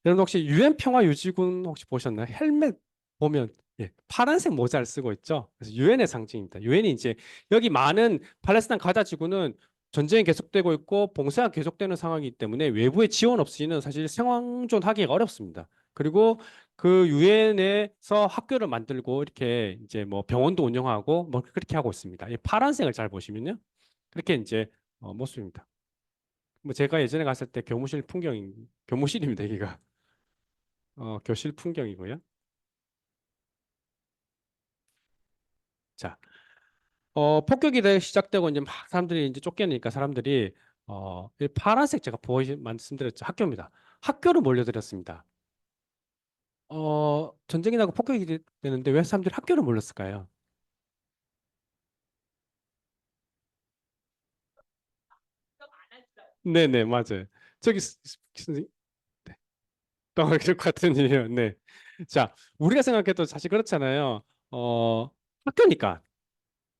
여러분 혹시 유엔 평화 유지군 혹시 보셨나요? 헬멧 보면 예, 파란색 모자를 쓰고 있죠. 그래서 유엔의 상징입니다. 유엔이 이제 여기 많은 팔레스타인 가자 지구는 전쟁이 계속되고 있고 봉쇄가 계속되는 상황이기 때문에 외부의 지원 없이는 사실 생존하기가 어렵습니다. 그리고 그 유엔에서 학교를 만들고 이렇게 이제 뭐 병원도 운영하고 뭐 그렇게 하고 있습니다. 이 파란색을 잘 보시면요. 그렇게 이제 모습입니다. 뭐 제가 예전에 갔을 때 교무실입니다. 여기가 교실 풍경이고요. 자, 폭격이 시작되고 이제 막 사람들이 이제 쫓겨나니까 사람들이 이 파란색 제가 말씀드렸죠. 학교입니다. 학교로 몰려들었습니다. 전쟁이 나고 폭격이 되는데 왜 사람들이 학교로 몰렸을까요? 네네, 맞아요. 저기 선생님, 네. 그럴 것 같은 일이에요. 네. 자, 우리가 생각해도 사실 그렇잖아요. 학교니까.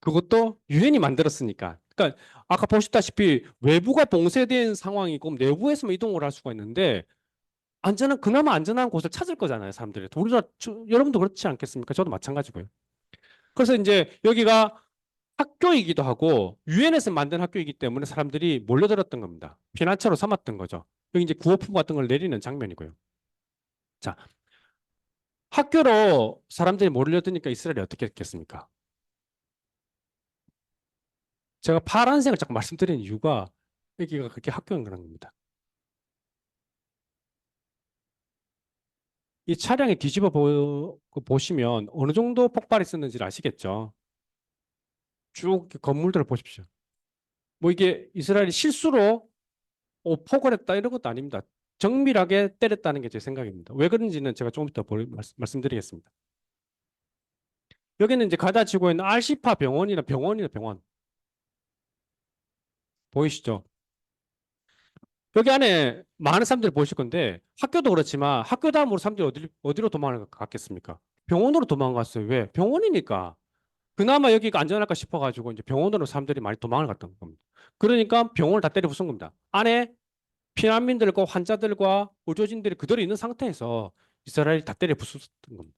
그것도 유엔이 만들었으니까. 그러니까 아까 보셨다시피 외부가 봉쇄된 상황이고 내부에서만 이동을 할 수가 있는데 그나마 안전한 곳을 찾을 거잖아요, 사람들이. 우리가 여러분도 그렇지 않겠습니까? 저도 마찬가지고요. 그래서 이제 여기가 학교이기도 하고 유엔에서 만든 학교이기 때문에 사람들이 몰려들었던 겁니다. 피난처로 삼았던 거죠. 여기 이제 구호품 같은 걸 내리는 장면이고요. 자, 학교로 사람들이 몰려드니까 이스라엘이 어떻게 했겠습니까? 제가 파란색을 자꾸 말씀드리는 이유가 여기가 그렇게 학교인 그런 겁니다. 이 차량에 뒤집어 보시면 어느 정도 폭발이 있었는지를 아시겠죠? 쭉 건물들을 보십시오. 뭐 이게 이스라엘이 실수로 폭을 했다 이런 것도 아닙니다. 정밀하게 때렸다는 게 제 생각입니다. 왜 그런지는 제가 조금 이따 말씀드리겠습니다. 여기는 이제 가다 지구에 있는 알시파 병원이나 병원 보이시죠? 여기 안에 많은 사람들이 보실 건데 학교도 그렇지만 학교 다음으로 사람들이 어디로 도망을 갔겠습니까? 병원으로 도망갔어요. 왜? 병원이니까. 그나마 여기가 안전할까 싶어가지고 이제 병원으로 사람들이 많이 도망을 갔던 겁니다. 그러니까 병원을 다 때려 부순 겁니다. 안에 피난민들과 환자들과 의료진들이 그대로 있는 상태에서 이스라엘이 다 때려 부쉈던 겁니다.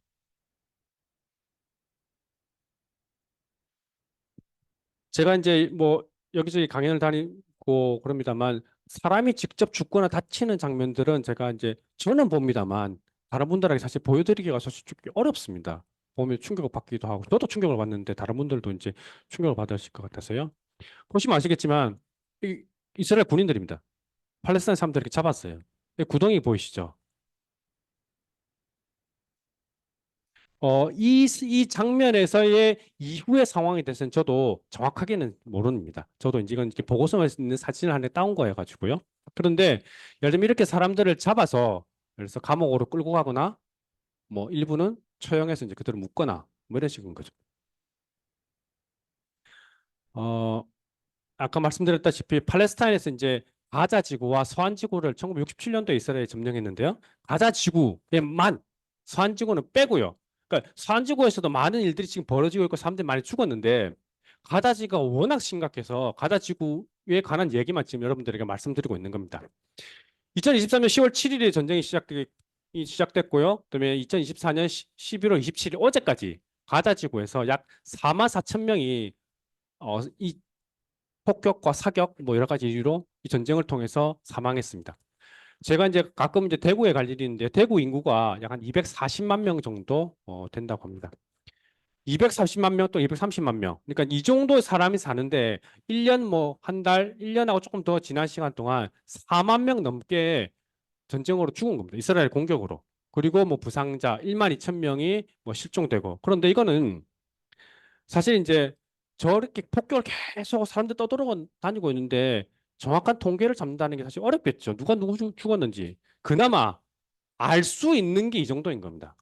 제가 이제 뭐 여기저기 강연을 다니고 그럽니다만 사람이 직접 죽거나 다치는 장면들은 제가 이제 저는 봅니다만 다른 분들에게 사실 보여드리기가 사실 좀 어렵습니다. 보면 충격을 받기도 하고 저도 충격을 받는데 다른 분들도 이제 충격을 받으실 것 같아서요. 보시면 아시겠지만 이 이스라엘 군인들입니다. 팔레스타인 사람들 이렇게 잡았어요. 구덩이 보이시죠? 이 장면에서의 이후의 상황에 대해서는 저도 정확하게는 모릅니다. 저도 이제 이건 이렇게 보고서에 있는 사진을 하나 따온 거여 가지고요. 그런데 예를 들면 이렇게 사람들을 잡아서 그래서 감옥으로 끌고 가거나 뭐 일부는 처형해서 이제 그대로 묻거나 뭐 이런 식인 거죠. 어, 아까 말씀드렸다시피 팔레스타인에서 이제 가자 지구와 서한 지구를 1967년도에 이스라엘이 점령했는데요. 가자 지구에만 서한 지구는 빼고요. 그러니까 서한 지구에서도 많은 일들이 지금 벌어지고 있고 사람들이 많이 죽었는데 가자 지구가 워낙 심각해서 가자 지구에 관한 얘기만 지금 여러분들에게 말씀드리고 있는 겁니다. 2023년 10월 7일에 전쟁이 시작됐고요. 그다음에 2024년 11월 27일 어제까지 가자 지구에서 약 4만 4천 명이 이 폭격과 사격 뭐 여러 가지 이유로 이 전쟁을 통해서 사망했습니다. 제가 이제 가끔 이제 대구에 갈 일이 있는데 대구 인구가 약 한 240만 명 정도 된다고 합니다. 240만 명 또 230만 명. 그러니까 이 정도의 사람이 사는데 1년 뭐 한 달, 1년하고 조금 더 지난 시간 동안 4만 명 넘게 전쟁으로 죽은 겁니다. 이스라엘 공격으로. 그리고 뭐 부상자 1만 2천 명이 뭐 실종되고. 그런데 이거는 사실 이제 저렇게 폭격을 계속 사람들 떠돌아다니고 있는데 정확한 통계를 잡는다는 게 사실 어렵겠죠. 누가 누구 죽었는지. 그나마 알 수 있는 게 이 정도인 겁니다.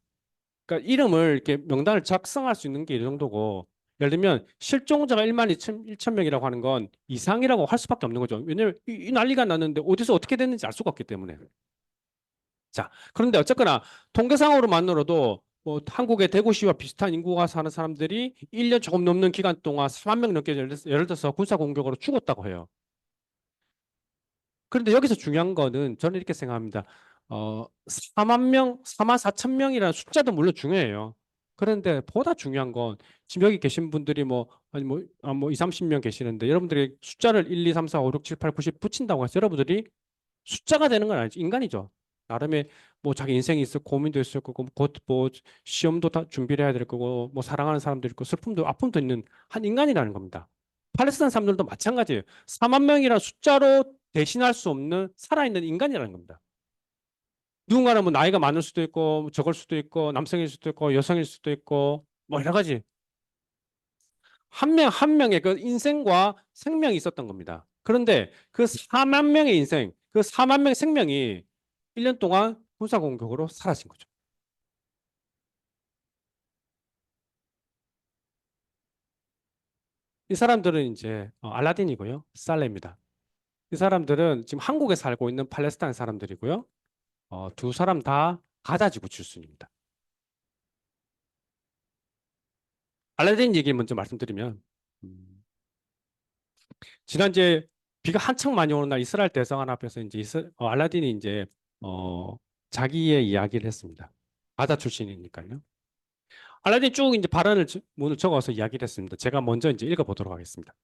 그러니까 이름을 이렇게 명단을 작성할 수 있는 게 이 정도고 예를 들면 실종자가 1만 2천 명이라고 하는 건 이상이라고 할 수밖에 없는 거죠. 왜냐하면 이 난리가 났는데 어디서 어떻게 됐는지 알 수가 없기 때문에. 자, 그런데 어쨌거나 통계상으로만으로도 뭐 한국의 대구시와 비슷한 인구가 사는 사람들이 1년 조금 넘는 기간 동안 4만 명 넘게 예를 들어서 군사 공격으로 죽었다고 해요. 그런데 여기서 중요한 거는 저는 이렇게 생각합니다. 4만 명, 4만 4천 명이라는 숫자도 물론 중요해요. 그런데 보다 중요한 건 지금 여기 계신 분들이 뭐 아니 뭐 2, 30명 계시는데 여러분들이 숫자를 1, 2, 3, 4, 5, 6, 7, 8, 9, 10 붙인다고 해서 여러분들이 숫자가 되는 건 아니죠. 인간이죠. 나름의 뭐 자기 인생이 있을 고민도 있을 거고 곧 뭐 시험도 다 준비를 해야 될 거고 뭐 사랑하는 사람도 있고 슬픔도 아픔도 있는 한 인간이라는 겁니다. 팔레스타인 사람들도 마찬가지예요. 4만 명이라는 숫자로 대신할 수 없는 살아있는 인간이라는 겁니다. 누군가는 뭐 나이가 많을 수도 있고 뭐 적을 수도 있고 남성일 수도 있고 여성일 수도 있고 뭐 여러 가지 한 명 한 명의 그 인생과 생명이 있었던 겁니다. 그런데 그 4만 명의 인생, 그 4만 명의 생명이 1년 동안 군사 공격으로 사라진 거죠. 이 사람들은 이제 알라딘이고요. 살레입니다. 이 사람들은 지금 한국에 살고 있는 팔레스타인 사람들이고요. 두 사람 다 가자지구 출신입니다. 알라딘 얘기 먼저 말씀드리면 음, 지난주에 비가 한창 많이 오는 날 이스라엘 대성한 앞에서 이제 알라딘이 이제 어, 자기의 이야기를 했습니다. 가자 출신이니까요. 알라딘 쭉 이제 발언을 문을 적어서 이야기를 했습니다. 제가 먼저 이제 읽어보도록 하겠습니다.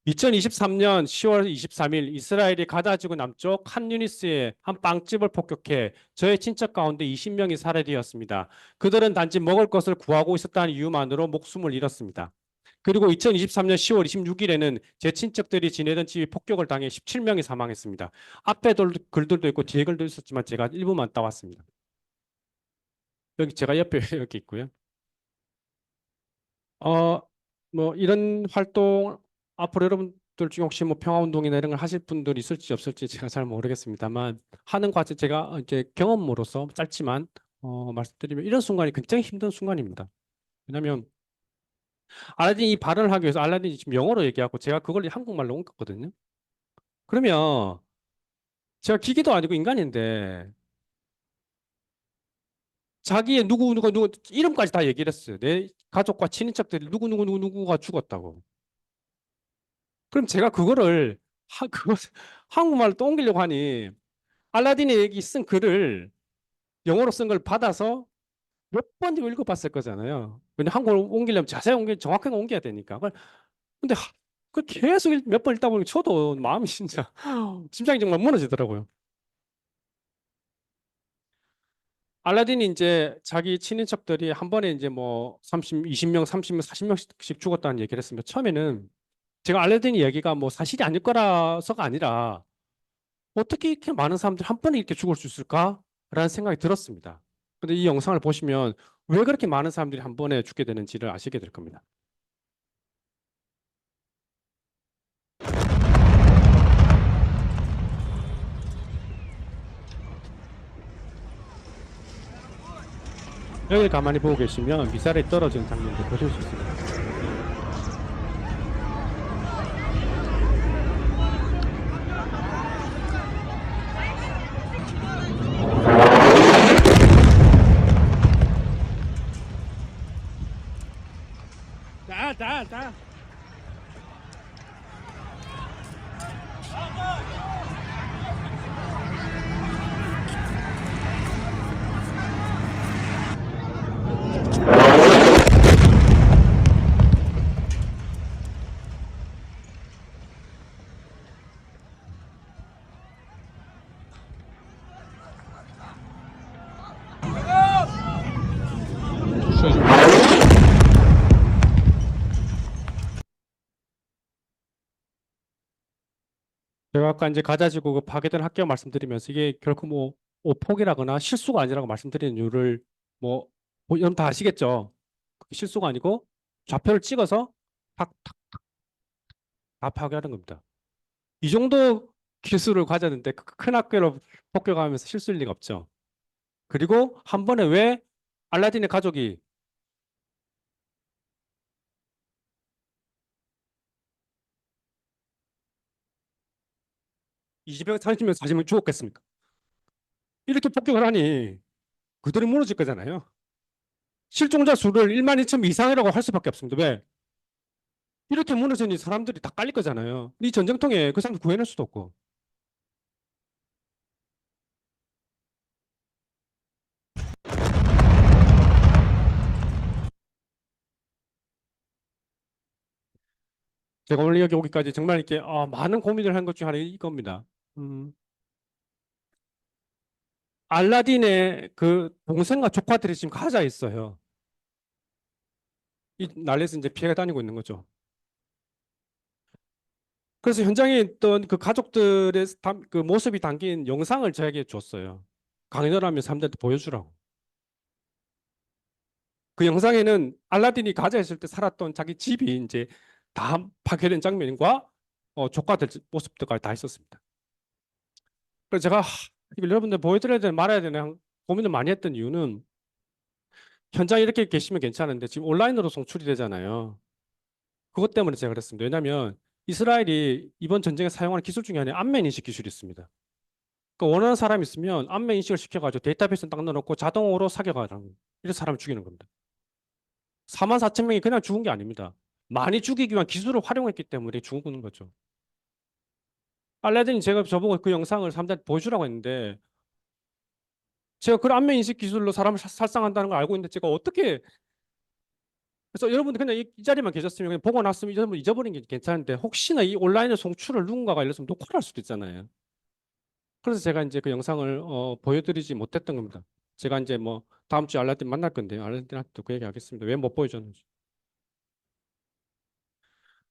2023년 10월 23일 이스라엘이 가자 지구 남쪽 칸 유니스의 한 빵집을 폭격해 저의 친척 가운데 20명이 살해되었습니다. 그들은 단지 먹을 것을 구하고 있었다는 이유만으로 목숨을 잃었습니다. 그리고 2023년 10월 26일에는 제 친척들이 지내던 집이 폭격을 당해 17명이 사망했습니다. 앞에 글들도 있고 뒤에 글도 있었지만 제가 일부만 따왔습니다. 여기 제가 옆에 여기 있고요. 어, 뭐 이런 활동 앞으로 여러분들 중에 혹시 뭐 평화운동이나 이런 걸 하실 분들이 있을지 없을지 제가 잘 모르겠습니다만 하는 과정 제가 이제 경험으로서 짧지만 말씀드리면 이런 순간이 굉장히 힘든 순간입니다. 왜냐하면 알라딘이 이 발언을 하기 위해서 알라딘이 지금 영어로 얘기하고 제가 그걸 한국말로 옮겼거든요. 그러면 제가 기계도 아니고 인간인데 자기의 누구 이름까지 다 얘기를 했어요. 내 가족과 친인척들이 누구가 죽었다고. 그럼 제가 그거를 그거 한국말로 또 옮기려고 하니 알라딘의 얘기 쓴 글을 영어로 쓴 걸 받아서 몇 번 읽어봤을 거잖아요. 근데 한국어로 옮기려면 자세히 정확하게 옮겨야 되니까. 근데 그 계속 몇 번 읽다 보니 저도 마음이 진짜 심장이 정말 무너지더라고요. 알라딘이 이제 자기 친인척들이 한 번에 이제 뭐 30, 20명, 30명, 40명씩 죽었다는 얘기를 했습니다. 처음에는 제가 알라딘 이야기가 뭐 사실이 아닐 거라서가 아니라 어떻게 이렇게 많은 사람들이 한 번에 이렇게 죽을 수 있을까라는 생각이 들었습니다. 근데 이 영상을 보시면 왜 그렇게 많은 사람들이 한 번에 죽게 되는지를 아시게 될 겁니다. 여기 가만히 보고 계시면 미사일이 떨어지는 장면도 보실 수 있습니다. 다. 제가 아까 이제 가자지구 그 파괴된 학교 말씀드리면서 이게 결코 뭐 오폭이라거나 실수가 아니라고 말씀드리는 이유를 뭐 여러분 다 아시겠죠? 그게 실수가 아니고 좌표를 찍어서 탁탁 다 파괴하는 겁니다. 이 정도 기술을 가졌는데 큰 학교를 폭격하면서 실수일 리가 없죠. 그리고 한 번에 왜 알라딘의 가족이 20명, 30명, 40명 죽었겠습니까? 이렇게 폭격을 하니 그들이 무너질 거잖아요. 실종자 수를 1만 2천 이상이라고 할 수밖에 없습니다. 왜? 이렇게 무너지니 사람들이 다 깔릴 거잖아요. 이 전쟁통에 그 사람 구해낼 수도 없고. 제가 오늘 여기 오기까지 정말 이렇게 많은 고민을 한 것 중 하나 이겁니다. 음, 알라딘의 그 동생과 조카들이 지금 가자에 있어요. 이 난리에서 이제 피해가 다니고 있는 거죠. 그래서 현장에 있던 그 가족들의 그 모습이 담긴 영상을 저에게 줬어요. 강연을 하면서 사람들한테 보여주라고. 그 영상에는 알라딘이 가자에 있을 때 살았던 자기 집이 이제 다 파괴된 장면과 조카들 모습들까지 다 있었습니다. 그래서 제가 이걸 여러분들 보여드려야 되나 말아야 되나 고민을 많이 했던 이유는 현장에 이렇게 계시면 괜찮은데 지금 온라인으로 송출이 되잖아요. 그것 때문에 제가 그랬습니다. 왜냐하면 이스라엘이 이번 전쟁에 사용하는 기술 중에 하나에 안면 인식 기술이 있습니다. 그러니까 원하는 사람이 있으면 안면 인식을 시켜가지고 데이터베이스에 딱 넣어놓고 자동으로 사격하는 이런 사람을 죽이는 겁니다. 4만 4천 명이 그냥 죽은 게 아닙니다. 많이 죽이기 위한 기술을 활용했기 때문에 죽은 거죠. 알라딘이 제가 저보고 그 영상을 사람들한테 보여주라고 했는데 제가 그 안면 인식 기술로 사람을 살상한다는 걸 알고 있는데 제가 어떻게 그래서 여러분들 그냥 이 자리만 계셨으면 그냥 보고 났으면 여러분 잊어버린 게 괜찮은데 혹시나 이 온라인의 송출을 누군가가 예를 들어서 녹화를 할 수도 있잖아요. 그래서 제가 이제 그 영상을 보여드리지 못했던 겁니다. 제가 이제 뭐 다음 주에 알라딘 만날 건데요. 알라딘한테도 그 얘기 하겠습니다. 왜 못 보여줬는지.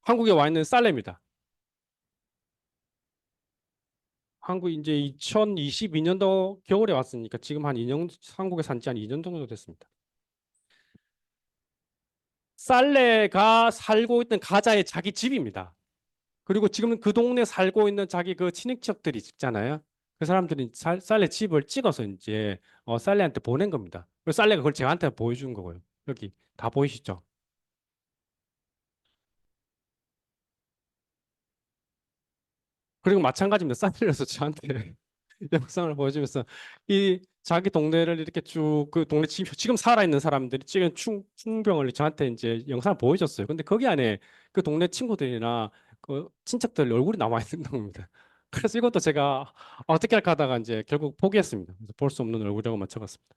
한국에 와 있는 살레입니다. 한국 이제 2022년도 겨울에 왔으니까 지금 한 2년, 한국에 산지 한 2년 정도 됐습니다. 살레가 살고 있던 가자의 자기 집입니다. 그리고 지금 그 동네 살고 있는 자기 그 친인척들이 있잖아요. 그 사람들이 살레 집을 찍어서 이제 살레한테 보낸 겁니다. 그래서 살레가 그걸 저한테 보여준 거고요. 여기 다 보이시죠? 그리고 마찬가지입니다. 살레에서 저한테 영상을 보여주면서 이 자기 동네를 이렇게 쭉 그 동네 지금 살아있는 사람들이 찍은 충병을 저한테 이제 영상을 보여줬어요. 근데 거기 안에 그 동네 친구들이나 그 친척들 얼굴이 남아 있는 겁니다. 그래서 이것도 제가 어떻게 할까 하다가 이제 결국 포기했습니다. 그래서 볼 수 없는 얼굴이라고만 적었습니다.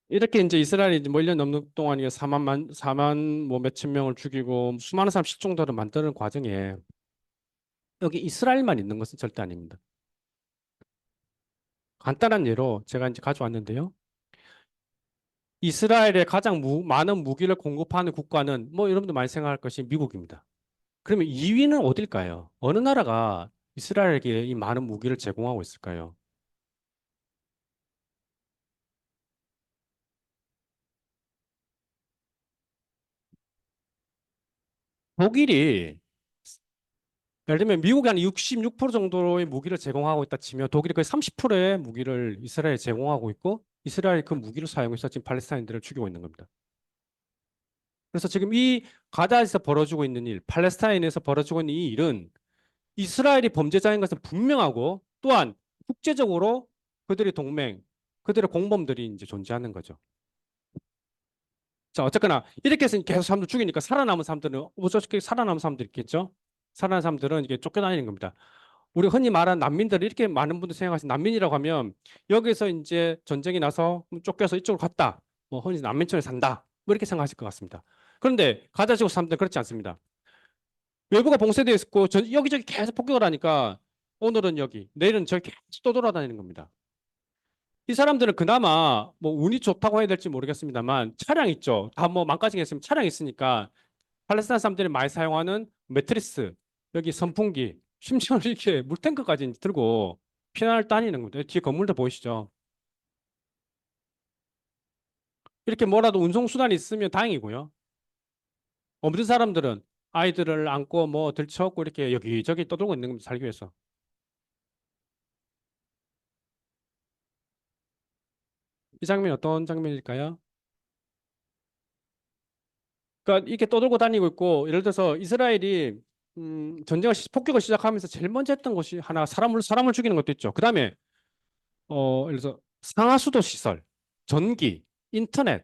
이렇게 이제 이스라엘이 이제 뭐 1년 넘는 동안 이게 4만 뭐 몇천 명을 죽이고 수많은 사람 실종자를 만드는 과정에 여기 이스라엘만 있는 것은 절대 아닙니다. 간단한 예로 제가 이제 가져왔는데요. 이스라엘에 가장 많은 무기를 공급하는 국가는 뭐 여러분들 많이 생각할 것이 미국입니다. 그러면 2위는 어딜까요? 어느 나라가 이스라엘에게 이 많은 무기를 제공하고 있을까요? 독일이 예를 들면 미국이 한 66% 정도의 무기를 제공하고 있다 치면 독일이 거의 30%의 무기를 이스라엘에 제공하고 있고 이스라엘이 그 무기를 사용해서 지금 팔레스타인들을 죽이고 있는 겁니다. 그래서 지금 이 가자에서 벌어지고 있는 일, 팔레스타인에서 벌어지고 있는 이 일은 이스라엘이 범죄자인 것은 분명하고 또한 국제적으로 그들의 동맹, 그들의 공범들이 이제 존재하는 거죠. 자, 어쨌거나 이렇게 해서 계속 사람들 죽이니까 살아남은 사람들은 어차피 살아남은 사람들이 있겠죠. 살아남은 사람들은 이게 쫓겨다니는 겁니다. 우리 흔히 말하는 난민들 이렇게 많은 분들 생각하시는 난민이라고 하면 여기서 이제 전쟁이 나서 쫓겨서 이쪽으로 갔다. 뭐 흔히 난민촌에 산다. 뭐 이렇게 생각하실 것 같습니다. 그런데 가자 지구 사람들은 그렇지 않습니다. 외부가 봉쇄되어 있고 여기저기 계속 폭격을 하니까 오늘은 여기, 내일은 저기 계속 떠돌아다니는 겁니다. 이 사람들은 그나마 뭐 운이 좋다고 해야 될지 모르겠습니다만 차량 있죠. 다 뭐 망가진 게 있으면 차량 있으니까 팔레스타인 사람들이 많이 사용하는 매트리스, 여기 선풍기, 심지어 이렇게 물탱크까지 들고 피난을 다니는 겁니다. 뒤에 건물도 보이시죠? 이렇게 뭐라도 운송수단이 있으면 다행이고요. 없는 사람들은 아이들을 안고 뭐 들쳐업고 이렇게 여기저기 떠돌고 있는 겁니다. 살기 위해서. 이 장면이 어떤 장면일까요? 그러니까 이렇게 떠돌고 다니고 있고 예를 들어서 이스라엘이 전쟁을 폭격을 시작하면서 제일 먼저 했던 것이 하나 사람을 죽이는 것도 있죠. 그다음에 예를 들어서 상하수도 시설, 전기, 인터넷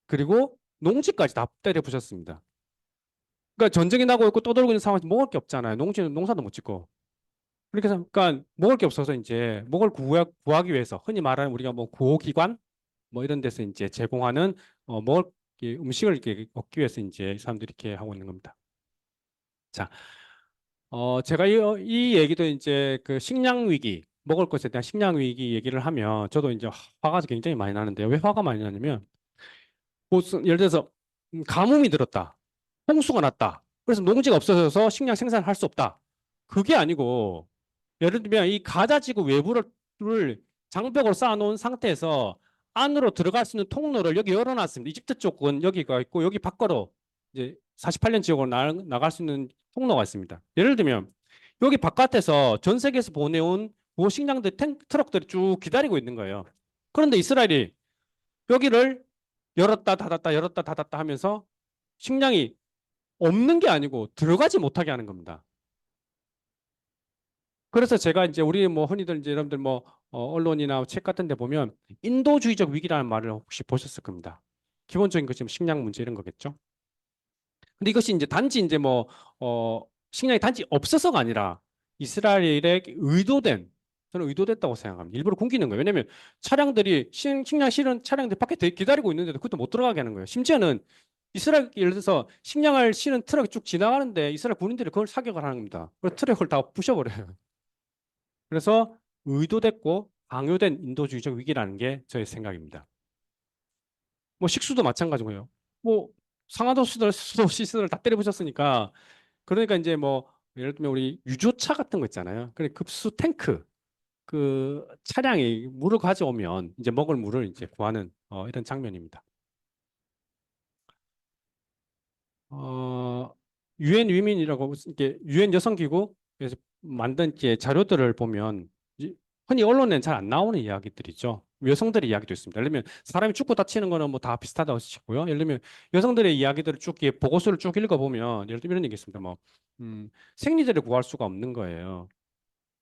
그리고 농지까지 다 때려 부셨습니다. 그러니까 전쟁이 나고 있고 떠돌고 있는 상황에서 먹을 게 없잖아요. 농사도 못 짓고. 그렇게 해서 그러니까 먹을 게 없어서 이제 먹을 구하기 위해서 흔히 말하는 우리가 뭐 구호기관 뭐 이런 데서 이제 제공하는 먹을 음식을 이렇게 얻기 위해서 이제 사람들이 이렇게 하고 있는 겁니다. 자, 제가 이 얘기도 이제 그 식량 위기, 먹을 것에 대한 식량 위기 얘기를 하면 저도 이제 화가 굉장히 많이 나는데요. 왜 화가 많이 나냐면 무슨 예를 들어서 가뭄이 들었다. 홍수가 났다. 그래서 농지가 없어져서 식량 생산을 할 수 없다. 그게 아니고 예를 들면 이 가자지구 외부를 장벽으로 쌓아놓은 상태에서 안으로 들어갈 수 있는 통로를 여기 열어놨습니다. 이집트 쪽은 여기가 있고 여기 밖으로 이제 48년 지역으로 나갈 수 있는 통로가 있습니다. 예를 들면 여기 바깥에서 전 세계에서 보내온 식량들 트럭들이 쭉 기다리고 있는 거예요. 그런데 이스라엘이 여기를 열었다 닫았다 열었다 닫았다 하면서 식량이 없는 게 아니고 들어가지 못하게 하는 겁니다. 그래서 제가 이제 우리 뭐 흔히들 이제 여러분들 뭐 언론이나 책 같은 데 보면 인도주의적 위기라는 말을 혹시 보셨을 겁니다. 기본적인 거 지금 식량 문제 이런 거겠죠. 근데 이것이 이제 단지 이제 뭐 식량이 단지 없어서가 아니라 이스라엘의 의도된 저는 의도됐다고 생각합니다. 일부러 숨기는 거예요. 왜냐하면 차량들이 식량 실은 차량들이 밖에 기다리고 있는데도 그것도 못 들어가게 하는 거예요. 심지어는 이스라엘 예를 들어서 식량을 실은 트럭이 쭉 지나가는데 이스라엘 군인들이 그걸 사격을 하는 겁니다. 그래서 트럭을 다 부셔버려요. 그래서 의도됐고 강요된 인도주의적 위기라는 게 저의 생각입니다. 뭐 식수도 마찬가지고요. 뭐 상하도 수도 시설을 다 때려 부셨으니까 그러니까 이제 뭐 예를 들면 우리 유조차 같은 거 있잖아요. 그래 급수 탱크 그 차량이 물을 가져오면 이제 먹을 물을 이제 구하는 이런 장면입니다. 어, 유엔 위민이라고 이게 유엔 여성기구에서 만든 이제 자료들을 보면 흔히 언론에는 잘 안 나오는 이야기들이죠. 여성들의 이야기도 있습니다. 예를 들면 사람이 죽고 다치는 거는 뭐 다 비슷하다고 치고요. 예를 들면 여성들의 이야기들을 쭉 보고서를 쭉 읽어보면 예를 들면 이런 얘기 있습니다. 뭐 생리대를 구할 수가 없는 거예요.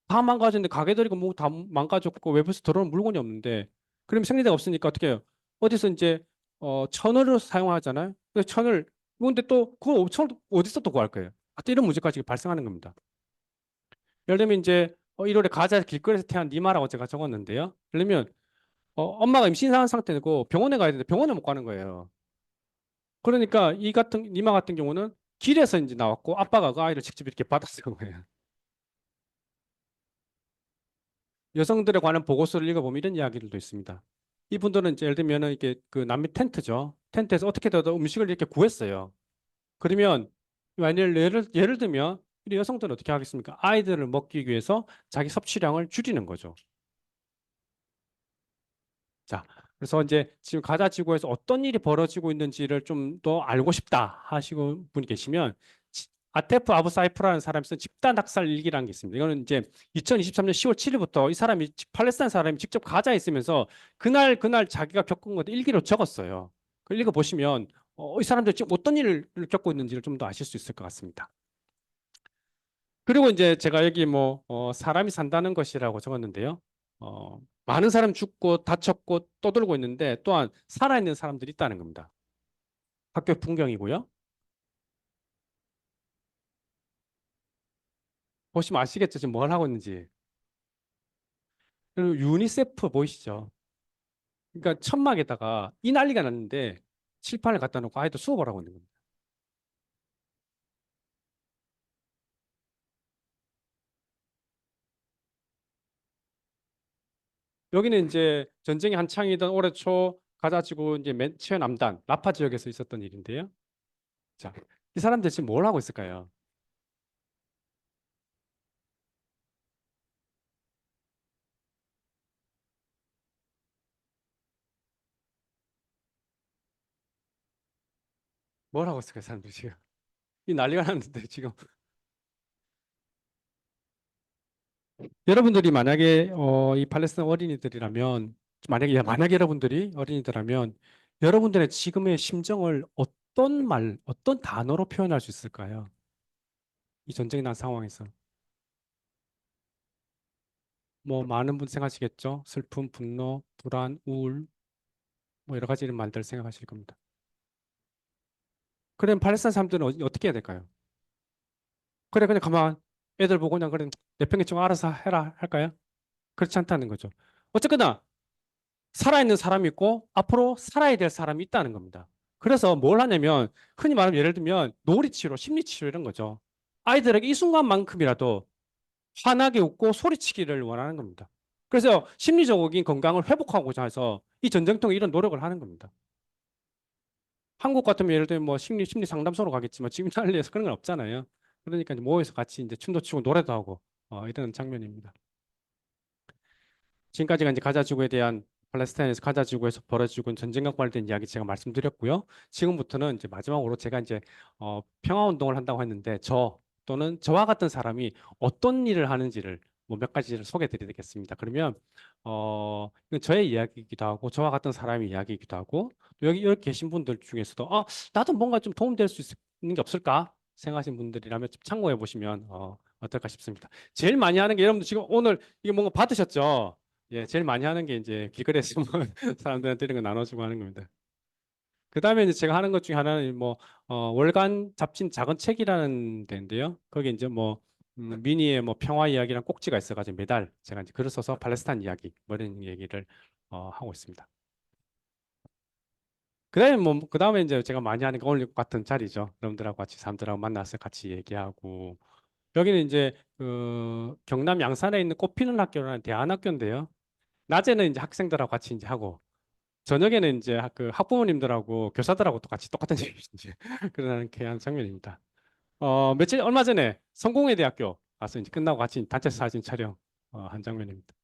다 망가졌는데 가게들이 뭐 다 망가졌고 외부에서 들어오는 물건이 없는데 그럼 생리대가 없으니까 어떻게 해요? 어디서 이제 천을을 사용하잖아요. 그 천을 근데 또 그거 천을 어디서 또 구할 거예요? 하여튼 이런 문제까지 발생하는 겁니다. 예를 들면 이제 1월에 가자 길거리에서 태어난 니마라고 제가 적었는데요. 예를 들면 엄마가 임신한 상태고 병원에 가야 되는데 병원에 못 가는 거예요. 그러니까 이 같은 니마 같은 경우는 길에서 이제 나왔고 아빠가 그 아이를 직접 이렇게 받았을 거예요. 여성들에 관한 보고서를 읽어보면 이런 이야기들도 있습니다. 이분들은 이제 예를 들면은 이게 그 남미 텐트죠. 텐트에서 어떻게든 음식을 이렇게 구했어요. 그러면 만약 예를 들면 이 여성들은 어떻게 하겠습니까? 아이들을 먹기 위해서 자기 섭취량을 줄이는 거죠. 자, 그래서 이제 지금 가자 지구에서 어떤 일이 벌어지고 있는지를 좀 더 알고 싶다 하시는 분이 계시면 아테프 아부 사이프라는 사람이 쓴 집단 학살 일기라는 게 있습니다. 이거는 이제 2023년 10월 7일부터 이 사람이 팔레스타인 사람이 직접 가자에 있으면서 그날 자기가 겪은 것들 일기로 적었어요. 그 읽어 보시면 이 사람들 지금 어떤 일을 겪고 있는지를 좀 더 아실 수 있을 것 같습니다. 그리고 이제 제가 여기 뭐 사람이 산다는 것이라고 적었는데요. 많은 사람 죽고 다쳤고 떠돌고 있는데 또한 살아있는 사람들이 있다는 겁니다. 학교 풍경이고요. 보시면 아시겠죠? 지금 뭘 하고 있는지. 그리고 유니세프 보이시죠? 그러니까 천막에다가 이 난리가 났는데 칠판을 갖다 놓고 아이들 수업을 하고 있는 겁니다. 여기는 이제 전쟁이 한창이던 올해 초 가자지구 이제 맨 최남단 라파 지역에서 있었던 일인데요. 자, 이 사람들 지금 뭘 하고 있을까요? 뭘 하고 있을까요, 사람들 지금? 이 난리가 났는데 지금 여러분들이 만약에 이 팔레스타인 어린이들이라면 만약에 여러분들이 어린이들라면 여러분들의 지금의 심정을 어떤 말, 어떤 단어로 표현할 수 있을까요? 이 전쟁이 난 상황에서 뭐 많은 분 생각하시겠죠? 슬픔, 분노, 불안, 우울 뭐 여러 가지 이런 말들 생각하실 겁니다. 그럼 팔레스타인 사람들은 어떻게 해야 될까요? 그래 그냥 가만 애들 보고 그냥 그래 내 평에 좀 알아서 해라 할까요? 그렇지 않다는 거죠. 어쨌거나 살아있는 사람이 있고 앞으로 살아야 될 사람이 있다는 겁니다. 그래서 뭘 하냐면 흔히 말하면 예를 들면 놀이치료, 심리치료 이런 거죠. 아이들에게 이 순간만큼이라도 환하게 웃고 소리치기를 원하는 겁니다. 그래서 심리적인 건강을 회복하고자 해서 이 전쟁통에 이런 노력을 하는 겁니다. 한국 같으면 예를 들면 뭐 심리 상담소로 가겠지만 지금 난리에서 그런 건 없잖아요. 그러니까 이제 모여서 같이 이제 춤도 추고 노래도 하고 이런 장면입니다. 지금까지가 이제 가자지구에 대한 팔레스타인에서 가자지구에서 벌어지고 있는 전쟁과 관련된 이야기 제가 말씀드렸고요. 지금부터는 이제 마지막으로 제가 이제 평화 운동을 한다고 했는데 저 또는 저와 같은 사람이 어떤 일을 하는지를 뭐 몇 가지를 소개해 드리겠습니다. 그러면 이건 저의 이야기이기도 하고 저와 같은 사람의 이야기이기도 하고 또 여기 이렇게 계신 분들 중에서도 나도 뭔가 좀 도움될 수 있는 게 없을까 생각하시는 분들이라면 좀 참고해 보시면 어떨까 싶습니다. 제일 많이 하는 게 여러분들 지금 오늘 이게 뭔가 받으셨죠? 예, 제일 많이 하는 게 이제 길거리에서 뭐 사람들한테 이런 거 나눠주고 하는 겁니다. 그 다음에 이제 제가 하는 것 중에 하나는 뭐, 월간 잡진 작은 책이라는 데인데요. 거기 이제 뭐, 미니의 뭐 평화 이야기랑 꼭지가 있어가지고 매달 제가 이제 글을 써서 팔레스타인 이야기 뭐 이런 얘기를 하고 있습니다. 그다음에 뭐 그다음에 이제 제가 많이 하는 게 오늘 같은 자리죠. 여러분들하고 같이 사람들하고 만나서 같이 얘기하고 여기는 이제 그 경남 양산에 있는 꽃피는 학교라는 대안학교인데요. 낮에는 이제 학생들하고 같이 이제 하고 저녁에는 이제 그 학부모님들하고 교사들하고 또 같이 똑같은 얘기 이제 그렇게 하는 장면입니다. 며칠 얼마 전에 성공회 대학교 가서 이제 끝나고 같이 단체 사진 촬영 한 장면입니다.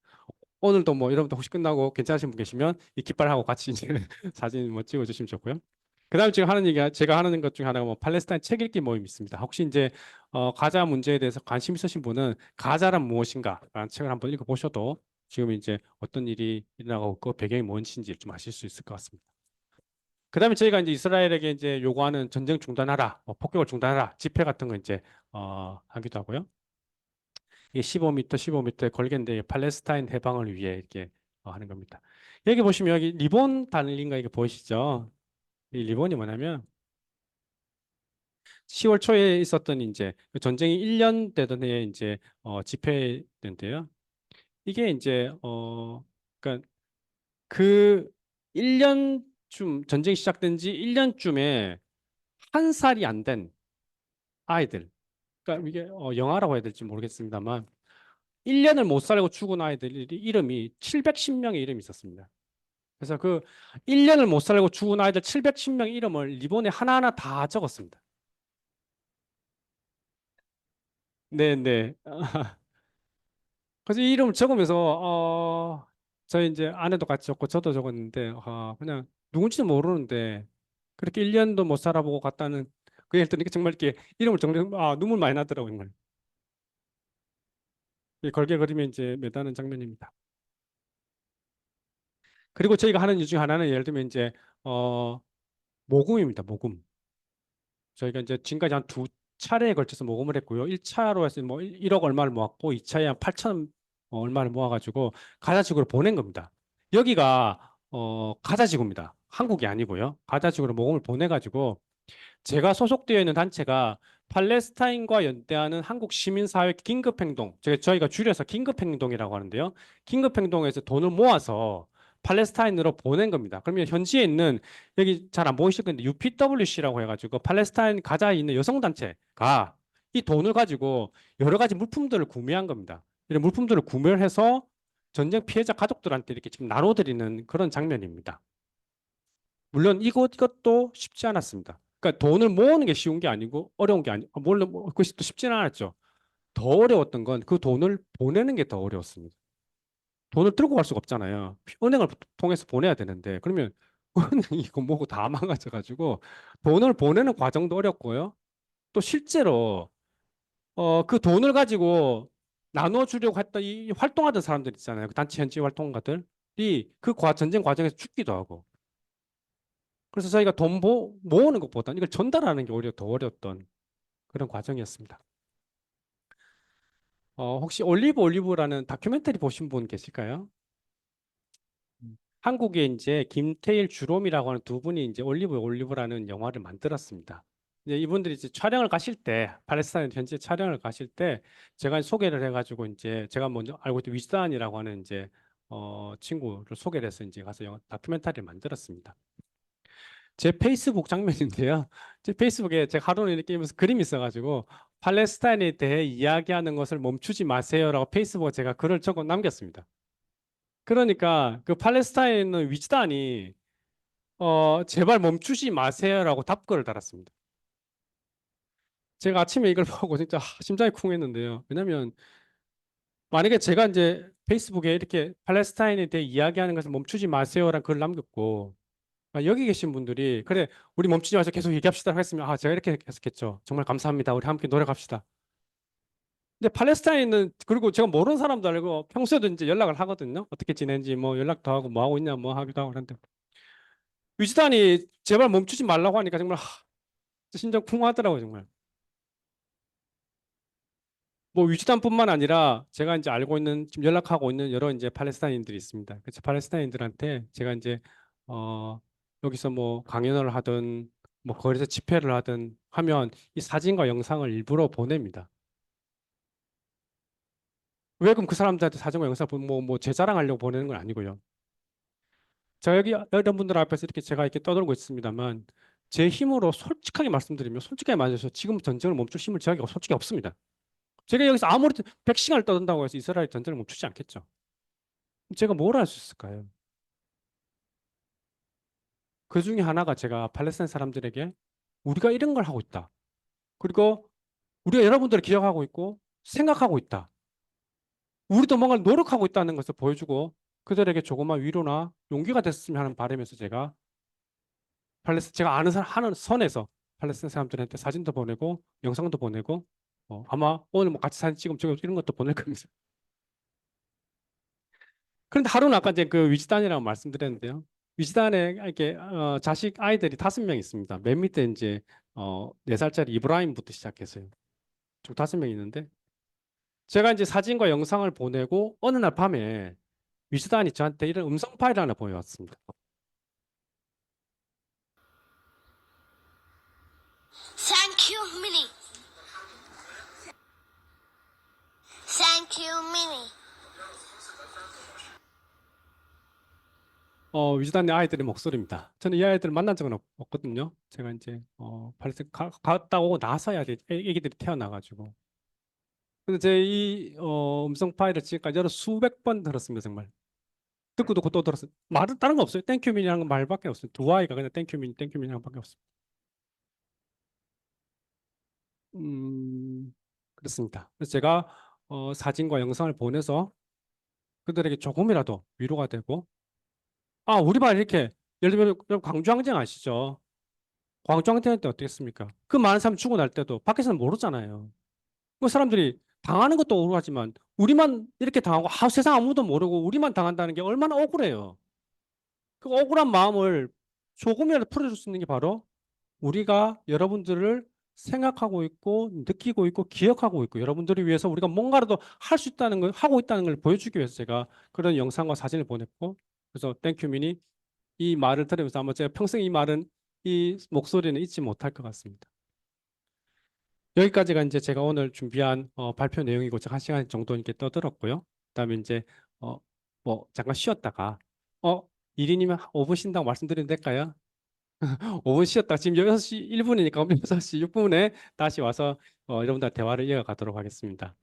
오늘도 뭐 여러분들 혹시 끝나고 괜찮으신 분 계시면 이 깃발하고 같이 이제 사진 뭐 찍어주시면 좋고요. 그다음 제가 하는 얘기가 제가 하는 것 중에 하나가 뭐 팔레스타인 책 읽기 모임이 있습니다. 혹시 이제 가자 문제에 대해서 관심 있으신 분은 가자란 무엇인가라는 책을 한번 읽어보셔도 지금 이제 어떤 일이 일어나고 있고 배경이 무엇인지 좀 아실 수 있을 것 같습니다. 그다음에 저희가 이제 이스라엘에게 이제 요구하는 전쟁 중단하라, 뭐 폭격을 중단하라, 집회 같은 거 이제 하기도 하고요. 이게 15m, 15m의 걸개인데 팔레스타인 해방을 위해 이렇게 하는 겁니다. 여기 보시면 여기 리본 달린 거 이거 보이시죠? 이 리본이 뭐냐면 10월 초에 있었던 이제 그 전쟁이 1년 되던 해에 이제 집회인데요. 이게 이제 그러니까 그 1년쯤 전쟁이 시작된 지 1년쯤에 한 살이 안 된 아이들. 그러니까 이게 영화라고 해야 될지 모르겠습니다만 1년을 못 살고 죽은 아이들 이름이 710명의 이름이 있었습니다. 그래서 그 1년을 못 살고 죽은 아이들 710명 이름을 리본에 하나하나 다 적었습니다. 네, 네. 그래서 이 이름을 적으면서 저희 이제 아내도 같이 적고 저도 적었는데 그냥 누군지도 모르는데 그렇게 1년도 못 살아보고 갔다는 그 했더니 정말 이렇게 이름을 적는 눈물 많이 나더라고요. 정말. 이 걸개 그리면 이제 매다는 장면입니다. 그리고 저희가 하는 일 중에 하나는 예를 들면 이제 어 모금입니다. 모금. 저희가 이제 지금까지 한 두 차례에 걸쳐서 모금을 했고요. 1차로 해서 뭐 1억 얼마를 모았고 2차에 한 8천 얼마를 모아가지고 가자지구로 보낸 겁니다. 여기가 가자지구입니다. 한국이 아니고요. 가자지구로 모금을 보내가지고 제가 소속되어 있는 단체가 팔레스타인과 연대하는 한국 시민사회 긴급행동, 저희가 줄여서 긴급행동이라고 하는데요. 긴급행동에서 돈을 모아서 팔레스타인으로 보낸 겁니다. 그러면 현지에 있는 여기 잘 안 보이실 건데 UPWC라고 해가지고 팔레스타인 가자에 있는 여성단체가 이 돈을 가지고 여러 가지 물품들을 구매한 겁니다. 이런 물품들을 구매를 해서 전쟁 피해자 가족들한테 이렇게 지금 나눠드리는 그런 장면입니다. 물론 이것도 쉽지 않았습니다. 그러니까 돈을 모으는 게 쉬운 게 아니고 어려운 게 아니, 물론 뭐 그것이 또 쉽지는 않았죠. 더 어려웠던 건 그 돈을 보내는 게 더 어려웠습니다. 돈을 들고 갈 수가 없잖아요. 은행을 통해서 보내야 되는데 그러면 은행이 이거 뭐고 다 망가져가지고 돈을 보내는 과정도 어렵고요. 또 실제로 그 돈을 가지고 나눠주려고 했던 이 활동하던 사람들 있잖아요. 그 단체 현지 활동가들이 전쟁 과정에서 죽기도 하고 그래서 저희가 돈 모으는 것보다는 이걸 전달하는 게 오히려 더 어려웠던 그런 과정이었습니다. 혹시 올리브라는 다큐멘터리 보신 분 계실까요? 한국에 이제 김태일 주롬이라고 하는 두 분이 이제 올리브라는 영화를 만들었습니다. 이제 이분들이 이제 촬영을 가실 때 팔레스타인 현지에 촬영을 가실 때 제가 소개를 해가지고 이제 제가 먼저 알고 있던 위스단이라고 하는 이제 친구를 소개를 해서 이제 가서 다큐멘터리를 만들었습니다. 제 페이스북 장면인데요. 제 페이스북에 제가 하루 이렇게 게임에서 그림이 있어가지고 팔레스타인에 대해 이야기하는 것을 멈추지 마세요라고 페이스북에 제가 글을 적어 남겼습니다. 그러니까 그 팔레스타인에 있는 위즈단이 제발 멈추지 마세요라고 답글을 달았습니다. 제가 아침에 이걸 보고 진짜 심장이 쿵했는데요. 왜냐면 만약에 제가 이제 페이스북에 이렇게 팔레스타인에 대해 이야기하는 것을 멈추지 마세요라는 글을 남겼고 여기 계신 분들이 그래 우리 멈추지 마서 계속 얘기합시다 했으면 제가 이렇게 계속했죠. 정말 감사합니다. 우리 함께 노력합시다. 근데 팔레스타인은 그리고 제가 모르는 사람도 알고 평소에도 이제 연락을 하거든요. 어떻게 지내는지 뭐 연락도 하고 뭐 하고 있냐 뭐 하기도 하고 그런데 위즈단이 제발 멈추지 말라고 하니까 정말 심장 쿵 하더라고요 정말. 뭐 위즈단뿐만 아니라 제가 이제 알고 있는 지금 연락하고 있는 여러 이제 팔레스타인들이 있습니다. 그래서 팔레스타인들한테 제가 이제 여기서 뭐 강연을 하든 뭐 거기서 집회를 하든 하면 이 사진과 영상을 일부러 보냅니다. 왜 그럼 그 사람들한테 사진과 영상 제 자랑하려고 보내는 건 아니고요. 자, 여기 여러분들 앞에서 이렇게 제가 이렇게 떠들고 있습니다만 제 힘으로 솔직하게 말씀드리면 솔직하게 말해서 지금 전쟁을 멈출 힘을 제가 솔직히 없습니다. 제가 여기서 아무리 100시간을 떠든다고 해서 이스라엘 전쟁을 멈추지 않겠죠. 제가 뭘 할 수 있을까요? 그 중에 하나가 제가 팔레스타인 사람들에게 우리가 이런 걸 하고 있다. 그리고 우리가 여러분들을 기억하고 있고 생각하고 있다. 우리도 뭔가 노력하고 있다는 것을 보여주고 그들에게 조그만 위로나 용기가 됐으면 하는 바람에서 제가 아는 사람 하는 선에서 팔레스타인 사람들한테 사진도 보내고 영상도 보내고 아마 오늘 뭐 같이 사진 찍으면 이런 것도 보낼 겁니다. 그런데 하루는 아까 이제 그 위즈단이라고 말씀드렸는데요. 위즈단에 이렇게 자식 아이들이 5명 있습니다. 맨 밑에 이제 4살짜리 이브라임부터 시작했어요. 총 5명 있는데 제가 이제 사진과 영상을 보내고 어느 날 밤에 위즈단이 저한테 이런 음성 파일을 하나 보여왔습니다. Thank you, Minnie. Thank you, Minnie. 위즈단의 아이들의 목소리입니다. 저는 이 아이들을 만난 적은 없거든요. 제가 이제 팔레스타인 갔다 오고 나서야 애기들이 태어나가지고. 근데 제 이 음성 파일을 지금까지 여러 수백 번 들었습니다, 정말. 듣고 듣고 또 들었어요. 말은 다른 거 없어요. 땡큐민이라는 말밖에 없어요. 두 아이가 그냥 땡큐민, 땡큐민이라는 밖에 없어요. 그렇습니다. 그래서 제가 사진과 영상을 보내서 그들에게 조금이라도 위로가 되고, 우리 말 이렇게, 예를 들면 여러분 광주항쟁 아시죠? 광주항쟁 때 어떻겠습니까? 그 많은 사람 죽고 날 때도 밖에서는 모르잖아요. 그 사람들이 당하는 것도 억울하지만 우리만 이렇게 당하고 세상 아무도 모르고 우리만 당한다는 게 얼마나 억울해요. 그 억울한 마음을 조금이라도 풀어줄 수 있는 게 바로 우리가 여러분들을 생각하고 있고 느끼고 있고 기억하고 있고 여러분들을 위해서 우리가 뭔가라도 할 수 있다는 걸 하고 있다는 걸 보여주기 위해서 제가 그런 영상과 사진을 보냈고 그래서 땡큐 미니 이 말을 들으면서 아마 제가 평생 이 목소리는 잊지 못할 것 같습니다. 여기까지가 이제 제가 오늘 준비한 발표 내용이고 제가 1시간 정도 이렇게 떠들었고요. 그다음에 이제 어, 잠깐 쉬었다가 이리님은 5분 쉰다고 말씀드리면 될까요? 5분 쉬었다. 지금 6시 1분이니까 6시 6분에 다시 와서 여러분들 대화를 이어가도록 하겠습니다.